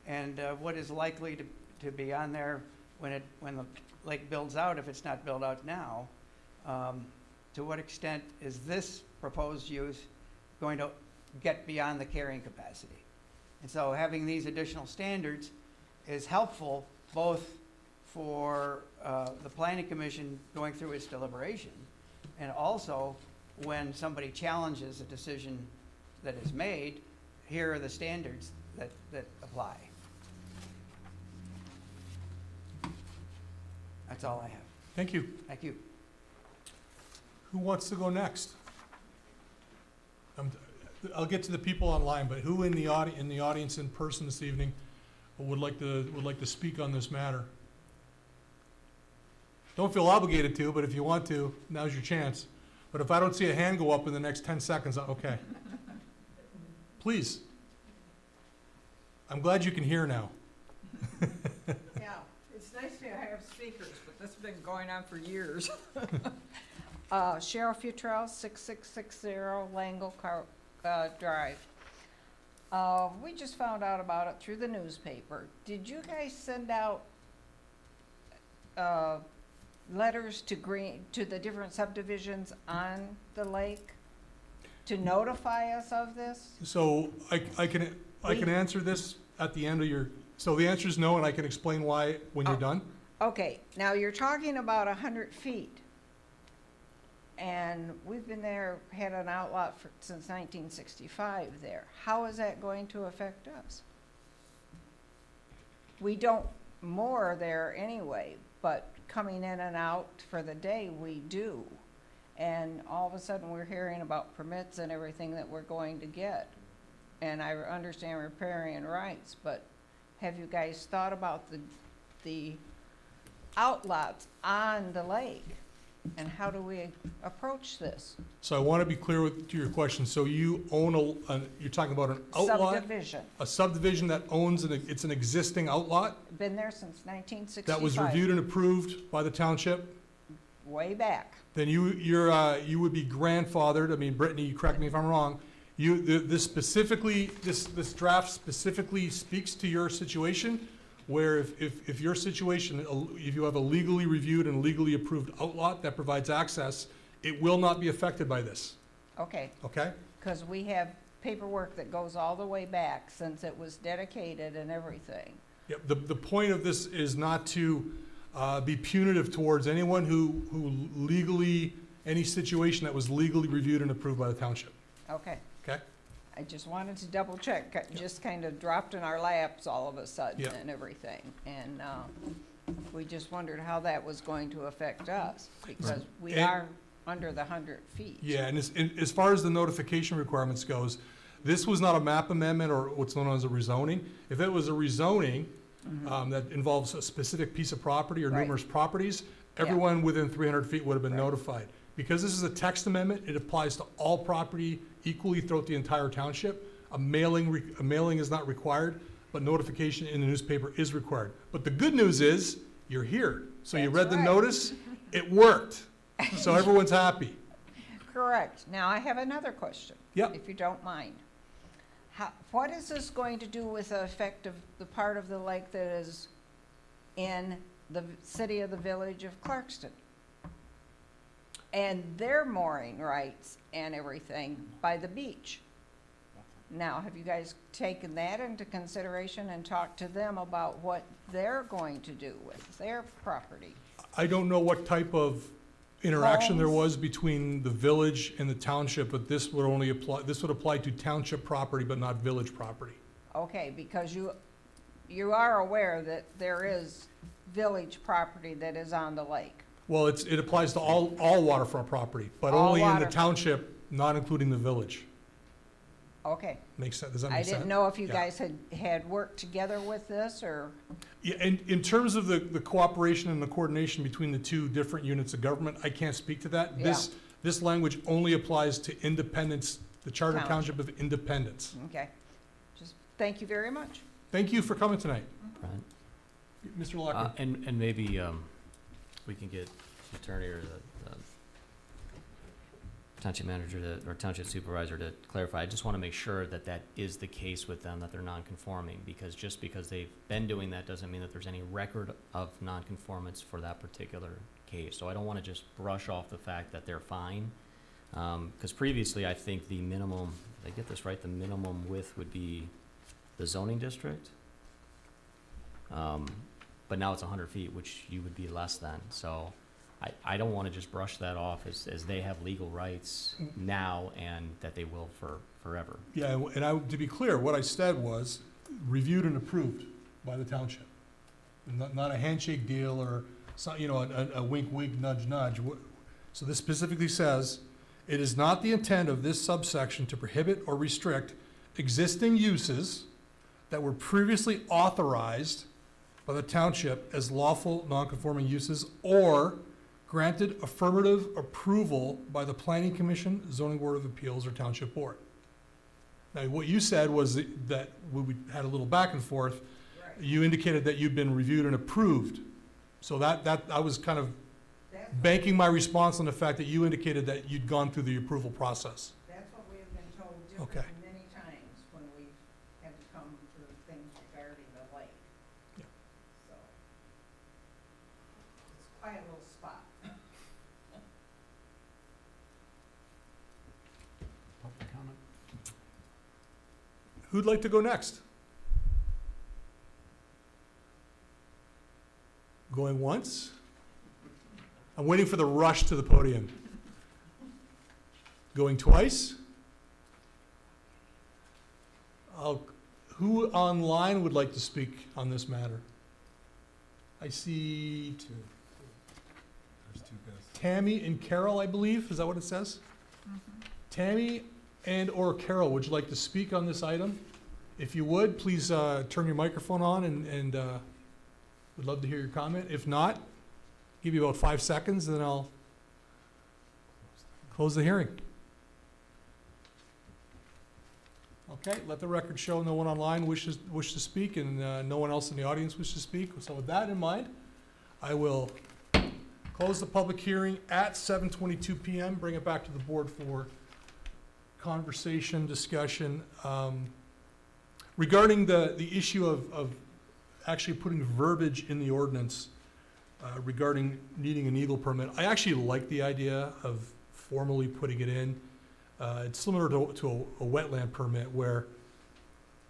and what is likely to be on there when the lake builds out, if it's not built out now. To what extent is this proposed use going to get beyond the carrying capacity. And so having these additional standards is helpful both for the planning commission going through its deliberation, and also when somebody challenges a decision that is made, here are the standards that apply. That's all I have. Thank you. Thank you. Who wants to go next? I'll get to the people online, but who in the audience in person this evening would like to speak on this matter? Don't feel obligated to, but if you want to, now's your chance. But if I don't see a hand go up in the next 10 seconds, okay. Please. I'm glad you can hear now. Yeah, it's nice to have speakers, but this has been going on for years. Cheryl Futrell, 6660 Langle Drive. We just found out about it through the newspaper. Did you guys send out letters to the different subdivisions on the lake to notify us of this? So I can answer this at the end of your, so the answer is no, and I can explain why when you're done. Okay, now you're talking about 100 feet. And we've been there, had an outlot since 1965 there. How is that going to affect us? We don't moor there anyway, but coming in and out for the day, we do. And all of a sudden, we're hearing about permits and everything that we're going to get. And I understand riparian rights, but have you guys thought about the outlots on the lake? And how do we approach this? So I want to be clear to your question. So you own you're talking about an outlot? Subdivision. A subdivision that owns, it's an existing outlot Been there since 1965. that was reviewed and approved by the township? Way back. Then you would be grandfathered. I mean, Brittany, you correct me if I'm wrong. This draft specifically speaks to your situation, where if your situation, if you have a legally reviewed and legally approved outlot that provides access, it will not be affected by this, Okay, okay? because we have paperwork that goes all the way back since it was dedicated and everything. Yep, the point of this is not to be punitive towards anyone who legally, any situation that was legally reviewed and approved by the township, Okay. okay? I just wanted to double check. It just kind of dropped in our laps all of a sudden Yeah. and everything. And we just wondered how that was going to affect us because we And- are under the 100 feet. Yeah, and as far as the notification requirements goes, this was not a map amendment or what's known as a rezoning. If it was a rezoning that involves a specific piece of property or Right. numerous properties, Yeah. everyone within 300 feet would have been Right. notified. Because this is a text amendment, it applies to all property equally throughout the entire township. A mailing is not required, but notification in the newspaper is required. But the good news is, you're here. So you That's read the right. notice, it worked. So everyone's happy. Correct. Now, I have another question. Yep. If you don't mind. What is this going to do with the effect of the part of the lake that is in the city of the village of Clarkston? And their mooring rights and everything by the beach? Now, have you guys taken that into consideration and talked to them about what they're going to do with their property? I don't know what type of interaction there Homes. was between the village and the township, but this would apply to township property, but not village property. Okay, because you are aware that there is village property that is on the lake. Well, it applies to all waterfront property, but All only in the waterfront. township, not including the village. Okay. Makes sense, does that I make sense? didn't know if you Yeah. guys had worked together with this or, Yeah, and in terms of the cooperation and the coordination between the two different units of government, I can't speak to that. Yeah. This language only applies to Independence, the Charter Township. Township of Independence. okay. Just, thank you very much. Thank you for coming tonight. Right. Mr. Locker. And maybe we can get the attorney or the township manager or township supervisor to clarify. I just want to make sure that that is the case with them, that they're non-conforming, because just because they've been doing that doesn't mean that there's any record of non-conformance for that particular case. So I don't want to just brush off the fact that they're fine. Because previously, I think the minimum, did I get this right, the minimum width would be the zoning district? But now it's 100 feet, which you would be less than. So I don't want to just brush that off as they have legal rights now and that they will forever. Yeah, and to be clear, what I said was reviewed and approved by the township. Not a handshake deal or, a wink, wink, nudge, nudge. So this specifically says, it is not the intent of this subsection to prohibit or restrict existing uses that were previously authorized by the township as lawful nonconforming uses or granted affirmative approval by the Planning Commission, Zoning Board of Appeals, or Township Board. Now, what you said was that we had a little back and forth. You indicated that you'd been reviewed and approved. So that I was kind of banking my response on the fact that you indicated that you'd gone through the approval process. That's what we have been told different Okay. many times when we've had to come to things regarding the lake. Yeah. So, it's quite a little spot. Public comment? Who'd like to go next? Going once? I'm waiting for the rush to the podium. Going twice? Who online would like to speak on this matter? I see Two. There's two guys. Tammy and Carol, I believe. Is that what it says? Tammy and/or Carol, would you like to speak on this item? If you would, please turn your microphone on and would love to hear your comment. If not, give you about 5 seconds, and then I'll close the hearing. Okay, let the record show no one online wish to speak, and no one else in the audience wishes to speak. So with that in mind, I will close the public hearing at 7:22 p.m., bring it back to the board for conversation, discussion. Regarding the issue of actually putting verbiage in the ordinance regarding needing an eagle permit, I actually like the idea of formally putting it in. It's similar to a wetland permit where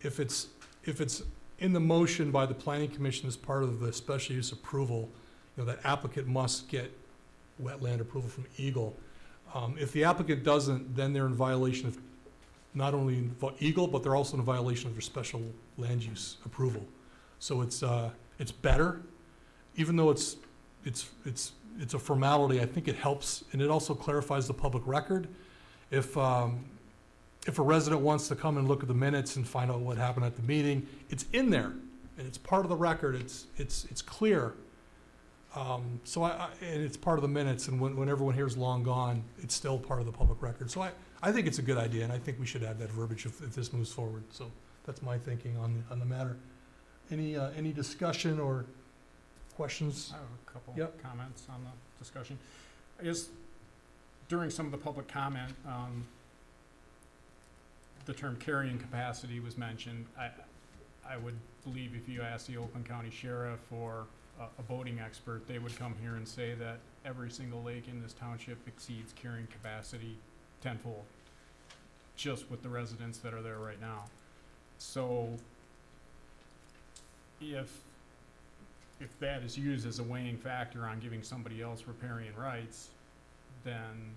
if it's in the motion by the planning commission as part of the special use approval, that applicant must get wetland approval from Eagle. If the applicant doesn't, then they're in violation of not only Eagle, but they're also in violation of their special land use approval. So it's better, even though it's a formality. I think it helps, and it also clarifies the public record. If a resident wants to come and look at the minutes and find out what happened at the meeting, it's in there, and it's part of the record. It's clear. And it's part of the minutes, and when everyone here is long gone, it's still part of the public record. So I think it's a good idea, and I think we should add that verbiage if this moves forward. So that's my thinking on the matter. Any discussion or questions? I have a couple Yep. comments on the discussion. I guess during some of the public comment, the term carrying capacity was mentioned. I would believe if you ask the Oakland County Sheriff or a boating expert, they would come here and say that every single lake in this township exceeds carrying capacity tenfold, just with the residents that are there right now. So if that is used as a weighing factor on giving somebody else riparian rights, then,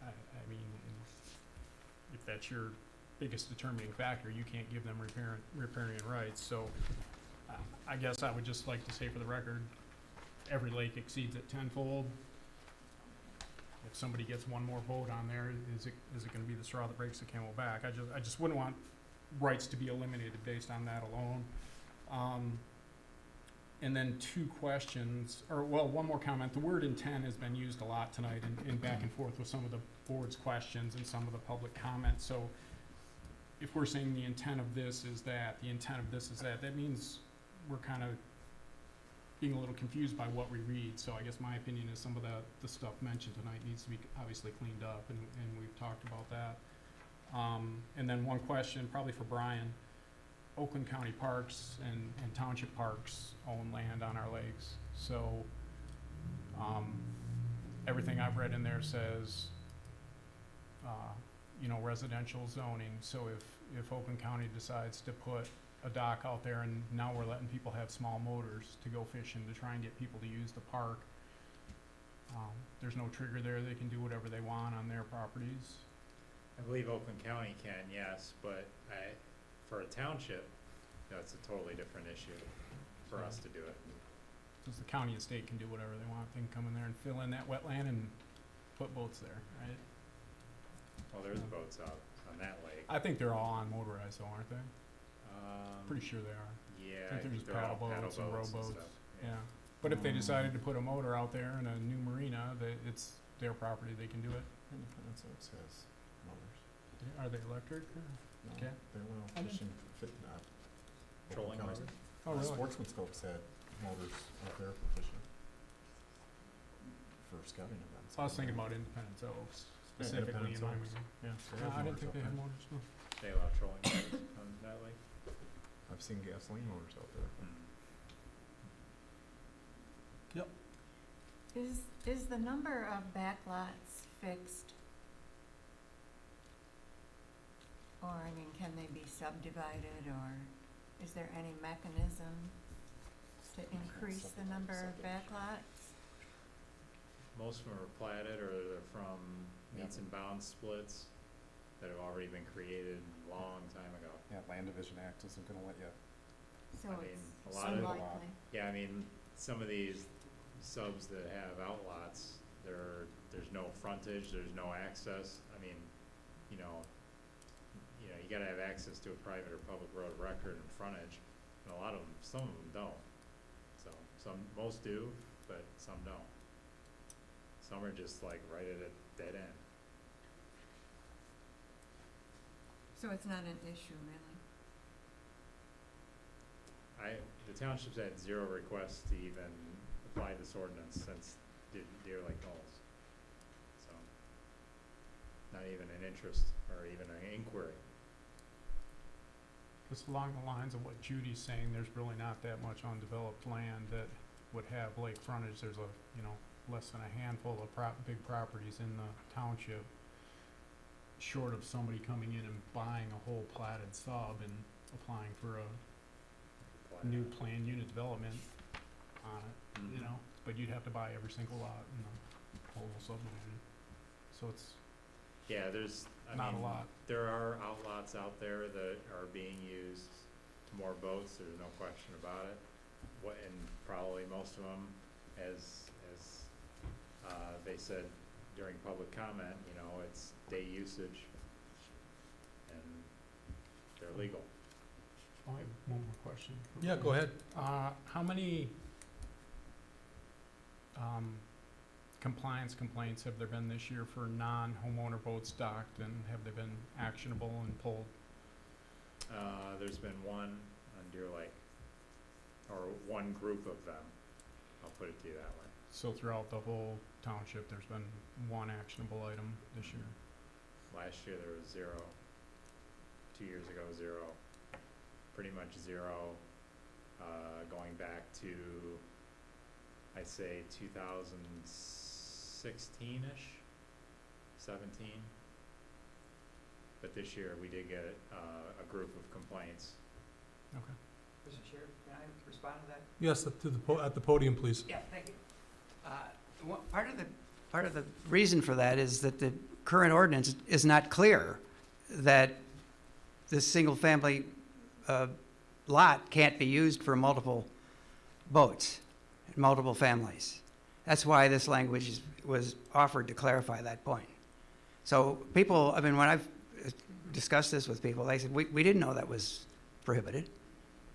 I mean, if that's your biggest determining factor, you can't give them riparian rights. So I guess I would just like to say for the record, every lake exceeds it tenfold. If somebody gets one more boat on there, is it gonna be the straw that breaks the camel back? I just wouldn't want rights to be eliminated based on that alone. And then two questions, one more comment. The word intent has been used a lot tonight in back and forth with some of the board's questions and some of the public comments. So if we're saying the intent of this is that, that means we're kind of being a little confused by what we read. So I guess my opinion is some of the stuff mentioned tonight needs to be obviously cleaned up, and we've talked about that. And then one question, probably for Brian. Oakland County Parks and Township Parks own land on our lakes. So everything I've read in there says residential zoning. So if Oakland County decides to put a dock out there and now we're letting people have small motors to go fishing to try and get people to use the park, there's no trigger there. They can do whatever they want on their properties. I believe Oakland County can, yes, but for a township, that's a totally different issue for us to do it. Because the county and state can do whatever they want. They can come in there and fill in that wetland and put boats there, right? Well, there's boats out on that lake. I think they're all on motorized though, aren't they? Pretty sure they are. Yeah, I think they're just they're all paddle boats and rowboats. stuff. Yeah. But if they decided to put a motor out there in a new marina, it's their property, they can do it. Independence Oaks has motors. Are they electric? Or? No, Okay. they allow I didn't- fishing, Trolling County's- motors? Oh, really? Sportsman Scopes had motors out there for fishing, for scouting events. I was thinking about Independence Oaks Yeah, specifically in my Independence meeting. Yeah. They No, have I didn't motors think out they had there. motors, no. They allow trolling motors on that lake? I've seen gasoline motors out there. Is the number of backlots fixed? Or, I mean, can they be subdivided, or is there any mechanism to increase the number of backlots? Most of them are platted or they're from meets and bounds splits that have already been created a long time ago. Yeah, Land Division Act isn't gonna let you. So I mean, a it's lot of- unlikely. Yeah, I mean, some of these subs that have outlots, there's no frontage, there's no access. I mean, you gotta have access to a private or public road of record and frontage, and a lot of them, some of them don't. So, most do, but some don't. Some are just like right at a dead end. So it's not an issue, really? The township's had 0 requests to even apply this ordinance since Deer Lake Knolls. So, not even an interest or even an inquiry. Just along the lines of what Judy's saying, there's really not that much undeveloped land that would have lake frontage. There's less than a handful of big properties in the township, short of somebody coming in and buying a whole platted sub and applying for a new planned unit development on it, Mhm. but you'd have to buy every single lot in the whole subdivision. So it's Yeah, there's, not a lot. there are outlots out there that are being used to moor boats, there's no question about it. And probably most of them, as they said during public comment, it's day usage and they're legal. Oh, I have one more question. Yeah, go ahead. How many compliance complaints have there been this year for non-homeowner boats docked, and have they been actionable and pulled? There's been one on Deer Lake, or one group of them, I'll put it to you that way. So throughout the whole township, there's been one actionable item this year? Last year there was 0, 2 years ago 0, pretty much 0, going back to, I'd say 2016-ish, 17. But this year we did get a group of complaints. Okay. Mr. Chair, can I respond to that? Yes, at the podium, please. Yeah, thank you. Part of the reason for that is that the current ordinance is not clear that this single-family lot can't be used for multiple boats, multiple families. That's why this language was offered to clarify that point. So people, when I've discussed this with people, they said, we didn't know that was prohibited,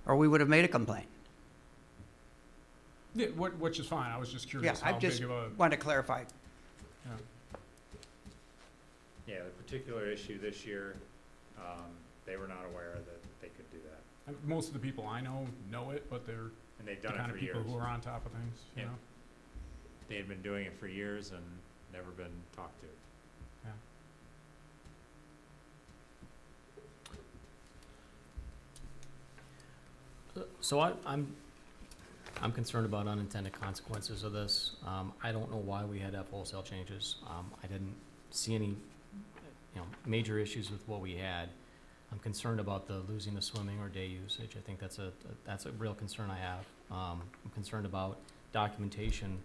or we would have made a complaint. Yeah, which is fine. I was just Yeah, curious I how just big of a. want to clarify. Yeah, the particular issue this year, they were not aware that they could do that. Most of the people I know it, but they're And they've the done it kind for of people years. who are on top of things, you Yeah. know? They had been doing it for years and never been talked to. Yeah. So I'm concerned about unintended consequences of this. I don't know why we had to have wholesale changes. I didn't see any major issues with what we had. I'm concerned about the losing the swimming or day usage. I think that's a real concern I have. I'm concerned about documentation,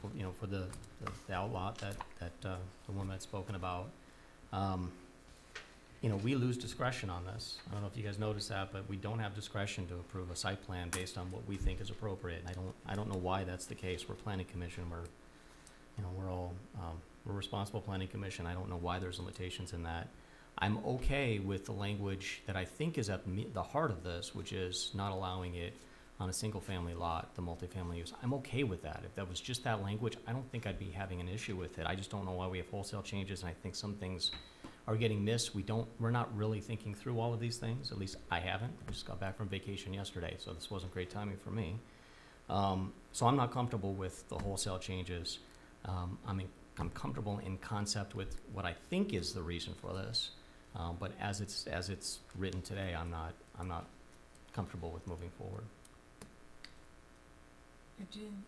for the outlot that the woman had spoken about. We lose discretion on this. I don't know if you guys noticed that, but we don't have discretion to approve a site plan based on what we think is appropriate. And I don't know why that's the case. We're planning commission. We're responsible planning commission. I don't know why there's limitations in that. I'm okay with the language that I think is at the heart of this, which is not allowing it on a single-family lot, the multifamily use. I'm okay with that. If that was just that language, I don't think I'd be having an issue with it. I just don't know why we have wholesale changes, and I think some things are getting missed. We're not really thinking through all of these things. At least I haven't. I just got back from vacation yesterday, so this wasn't great timing for me. So I'm not comfortable with the wholesale changes. I'm comfortable in concept with what I think is the reason for this, but as it's written today, I'm not comfortable with moving forward.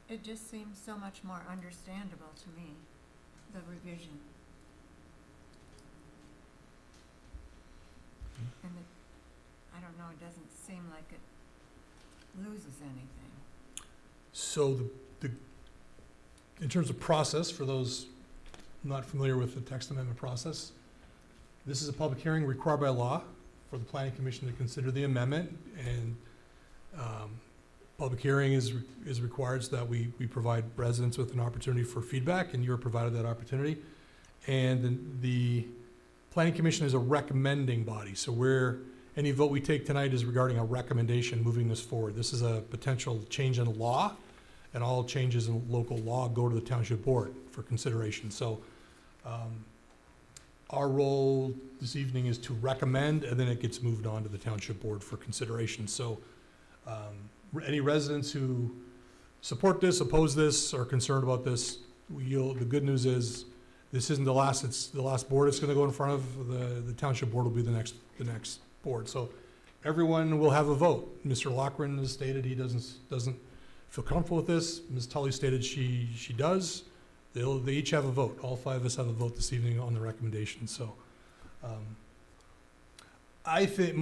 It just seems so much more understandable to me, the revision. And I don't know, it doesn't seem like it loses anything. So in terms of process, for those not familiar with the text amendment process, this is a public hearing required by law for the planning commission to consider the amendment, and public hearing is required so that we provide residents with an opportunity for feedback, and you're provided that opportunity. And then the planning commission is a recommending body, so any vote we take tonight is regarding a recommendation moving this forward. This is a potential change in law, and all changes in local law go to the township board for consideration. So our role this evening is to recommend, and then it gets moved on to the township board for consideration. So any residents who support this, oppose this, are concerned about this, the good news is this isn't the last. It's the last board it's going to go in front of. The township board will be the next board. So everyone will have a vote. Mr. Lochran has stated he doesn't feel comfortable with this. Ms. Tully stated she does. They each have a vote. All five of us have a vote this evening on the recommendation. So I think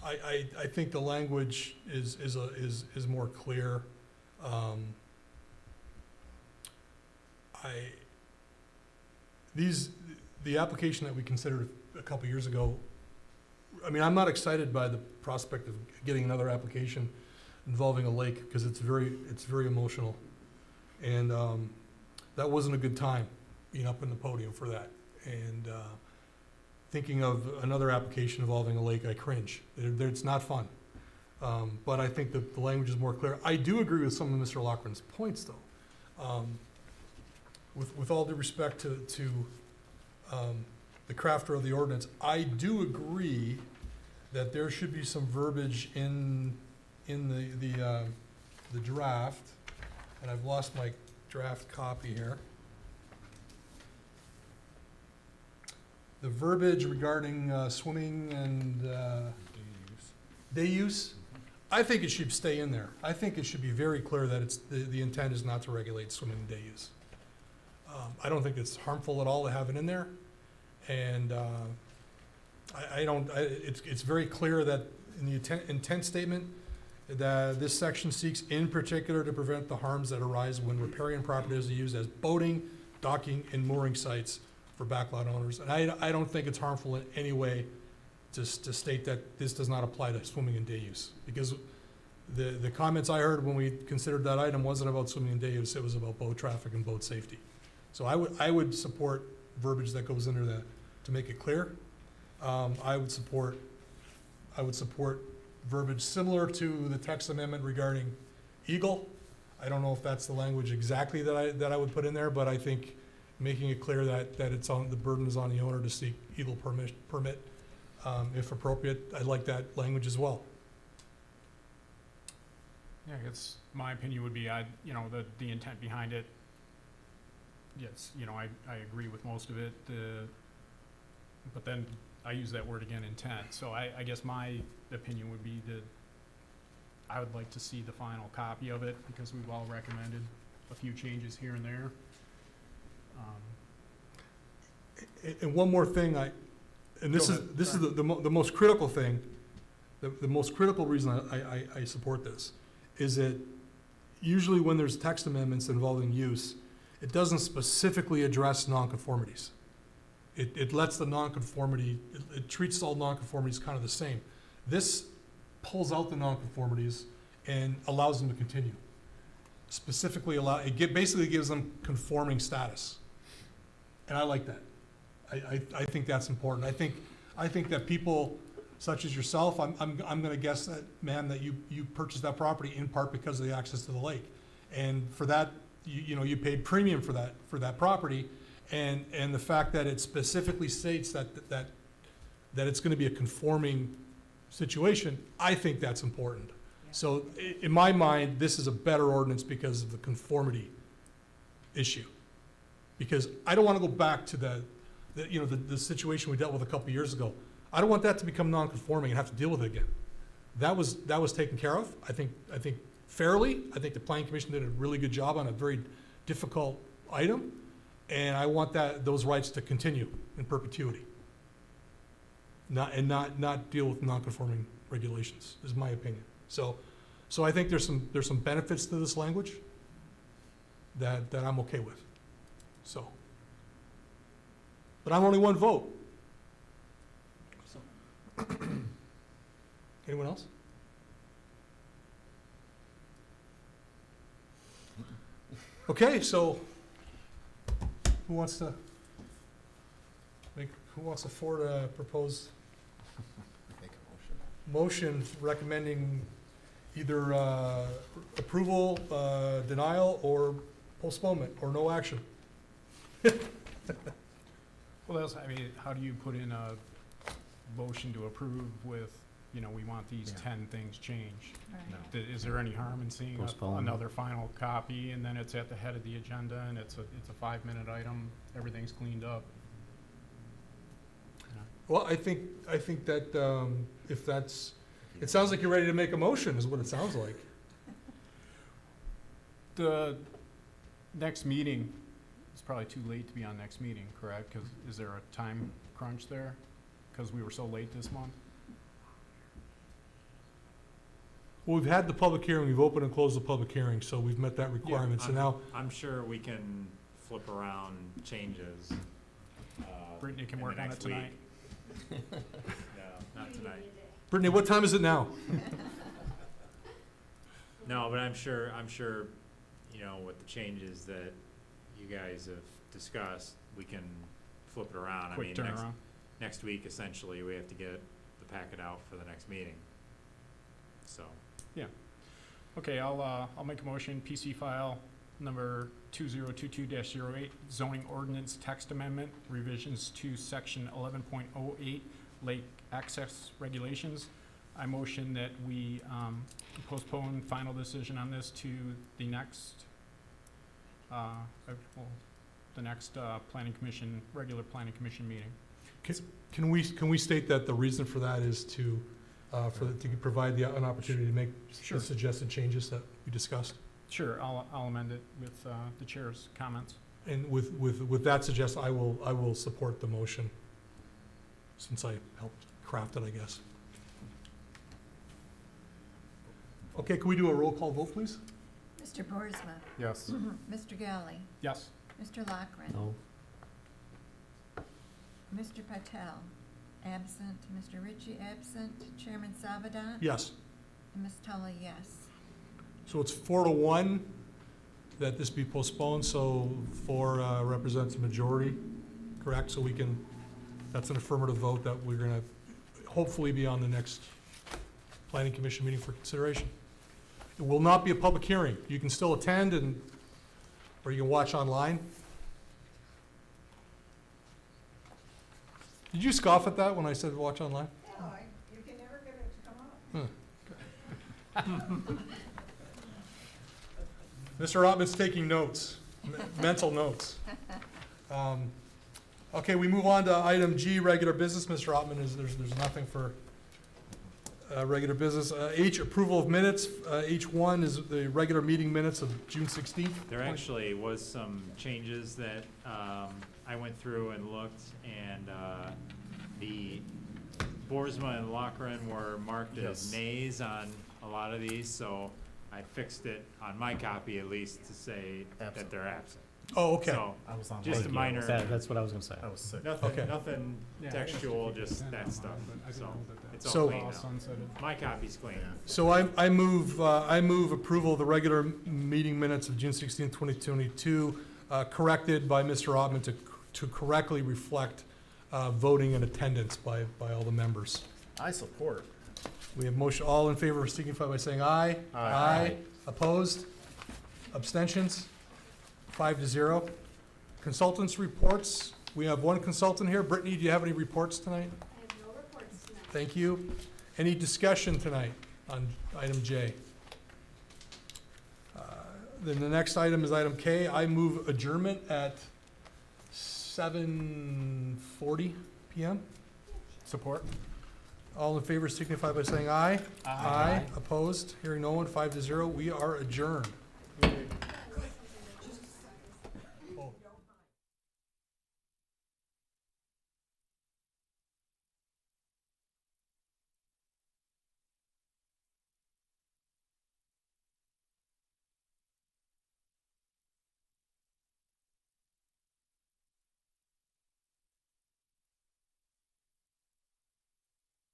I think the language is more clear. The application that we considered a couple years ago, I'm not excited by the prospect of getting another application involving a lake, because it's very emotional. And that wasn't a good time, being up in the podium for that. And thinking of another application involving a lake, I cringe. It's not fun. But I think that the language is more clear. I do agree with some of Mr. Lochran's points, though. With all due respect to the crafter of the ordinance, I do agree that there should be some verbiage in the draft, and I've lost my draft copy here. The verbiage regarding swimming and day use, I think it should stay in there. I think it should be very clear that the intent is not to regulate swimming and day use. I don't think it's harmful at all to have it in there, and it's very clear that in the intent statement that this section seeks in particular to prevent the harms that arise when riparian properties are used as boating, docking, and mooring sites for backlot owners. And I don't think it's harmful in any way to state that this does not apply to swimming and day use, because the comments I heard when we considered that item wasn't about swimming and day use, it was about boat traffic and boat safety. So I would support verbiage that goes in there to make it clear. I would support verbiage similar to the text amendment regarding Eagle. I don't know if that's the language exactly that I would put in there, but I think making it clear that the burden is on the owner to seek Eagle permit if appropriate. I like that language as well. Yeah, I guess my opinion would be, the intent behind it, yes, I agree with most of it, but then I use that word again, intent. So I guess my opinion would be that I would like to see the final copy of it, because we've all recommended a few changes here and there. And one more thing, and this Go is, ahead. this is the most critical thing, the most critical reason I support this, is that usually when there's text amendments involving use, it doesn't specifically address nonconformities. It lets the nonconformity, it treats all nonconformities kind of the same. This pulls out the nonconformities and allows them to continue. Specifically basically gives them conforming status. And I like that. I think that's important. I think that people such as yourself, I'm gonna guess that, ma'am, that you purchased that property in part because of the access to the lake. And for that, you paid premium for that property. And the fact that it specifically states that it's gonna be a conforming situation, I think that's important. So in my mind, this is a better ordinance because of the conformity issue. Because I don't wanna go back to the situation we dealt with a couple years ago. I don't want that to become non-conforming and have to deal with it again. That was taken care of, I think fairly. I think the planning commission did a really good job on a very difficult item. And I want those rights to continue in perpetuity. Not deal with non-conforming regulations, is my opinion. So I think there's some benefits to this language that I'm okay with. So. But I'm only one vote. So. Anyone else? Okay, so who wants to forward a proposed Make a motion. motion recommending either approval, denial, or postponement, or no action? Well, how do you put in a motion to approve with, we want these Yeah. 10 things changed? Right. Is there any harm in seeing Postpone. another final copy, and then it's at the head of the agenda, and it's a 5-minute item, everything's cleaned up? Well, I think that if that's, it sounds like you're ready to make a motion, is what it sounds like. The next meeting, it's probably too late to be on next meeting, correct? 'Cause is there a time crunch there? 'Cause we were so late this month? Well, we've had the public hearing, we've opened and closed the public hearing, so we've met that requirement, so now, I'm sure we can flip around changes. Brittany can in the work on it next week. tonight. No, not tonight. Brittany, what time is it now? No, but I'm sure, with the changes that you guys have discussed, we can flip it around. Quick turnaround. Next week, essentially, we have to get the packet out for the next meeting. So, Okay, I'll make a motion, PC file number 2022-08, zoning ordinance text amendment, revisions to section 11.08, lake access regulations. I motion that we postpone final decision on this to the next, planning commission, regular planning commission meeting. Can we state that the reason for that is to provide an opportunity to make Sure. the suggested changes that we discussed? Sure, I'll amend it with the chair's comments. And with that suggestion, I will support the motion, since I helped craft it, I guess. Okay, can we do a roll call vote, please? Mr. Boersma, Yes. Mr. Galley, Yes. Mr. Lockren. No? Mr. Patel, absent. Mr. Ritchie, absent. Chairman Salvadan? Yes. And Ms. Tully, yes. So it's 4-1 that this be postponed, so 4 represents a majority, correct? So that's an affirmative vote that we're gonna hopefully be on the next planning commission meeting for consideration. It will not be a public hearing. You can still attend or you can watch online. Did you scoff at that when I said watch online? No, you can never get it to come up. Mr. Ottman's taking notes, mental notes. Okay, we move on to item G, regular business. Mr. Ottman, there's nothing for regular business. H, approval of minutes. H1 is the regular meeting minutes of June 16th. There actually was some changes that, I went through and looked, and, the Boersma and Lochran were marked as Yes. nays on a lot of these, so I fixed it on my copy at least to say that they're absent. Oh, okay. So, I was on. just a vacation. minor, That's what I was gonna say. I was sick. nothing, Okay. nothing Yeah, I textual, guess just 50% that on stuff, mine, but I didn't so, know that it's that So- all was clean all now. sunsetted. My copy's clean. Yeah. So I move approval of the regular meeting minutes of June 16th, 2022, corrected by Mr. Ottman to correctly reflect voting and attendance by all the members. I support. We have motion, all in favor signify by saying aye. Aye. Opposed? Abstentions? 5-0. Consultants' reports. We have one consultant here. Brittany, do you have any reports tonight? I have no reports tonight. Thank you. Any discussion tonight on item J? Then the next item is item K. I move adjournment at 7:40 PM. Support. All in favor signify by saying aye. Opposed? Hearing no one, 5-0. We are adjourned.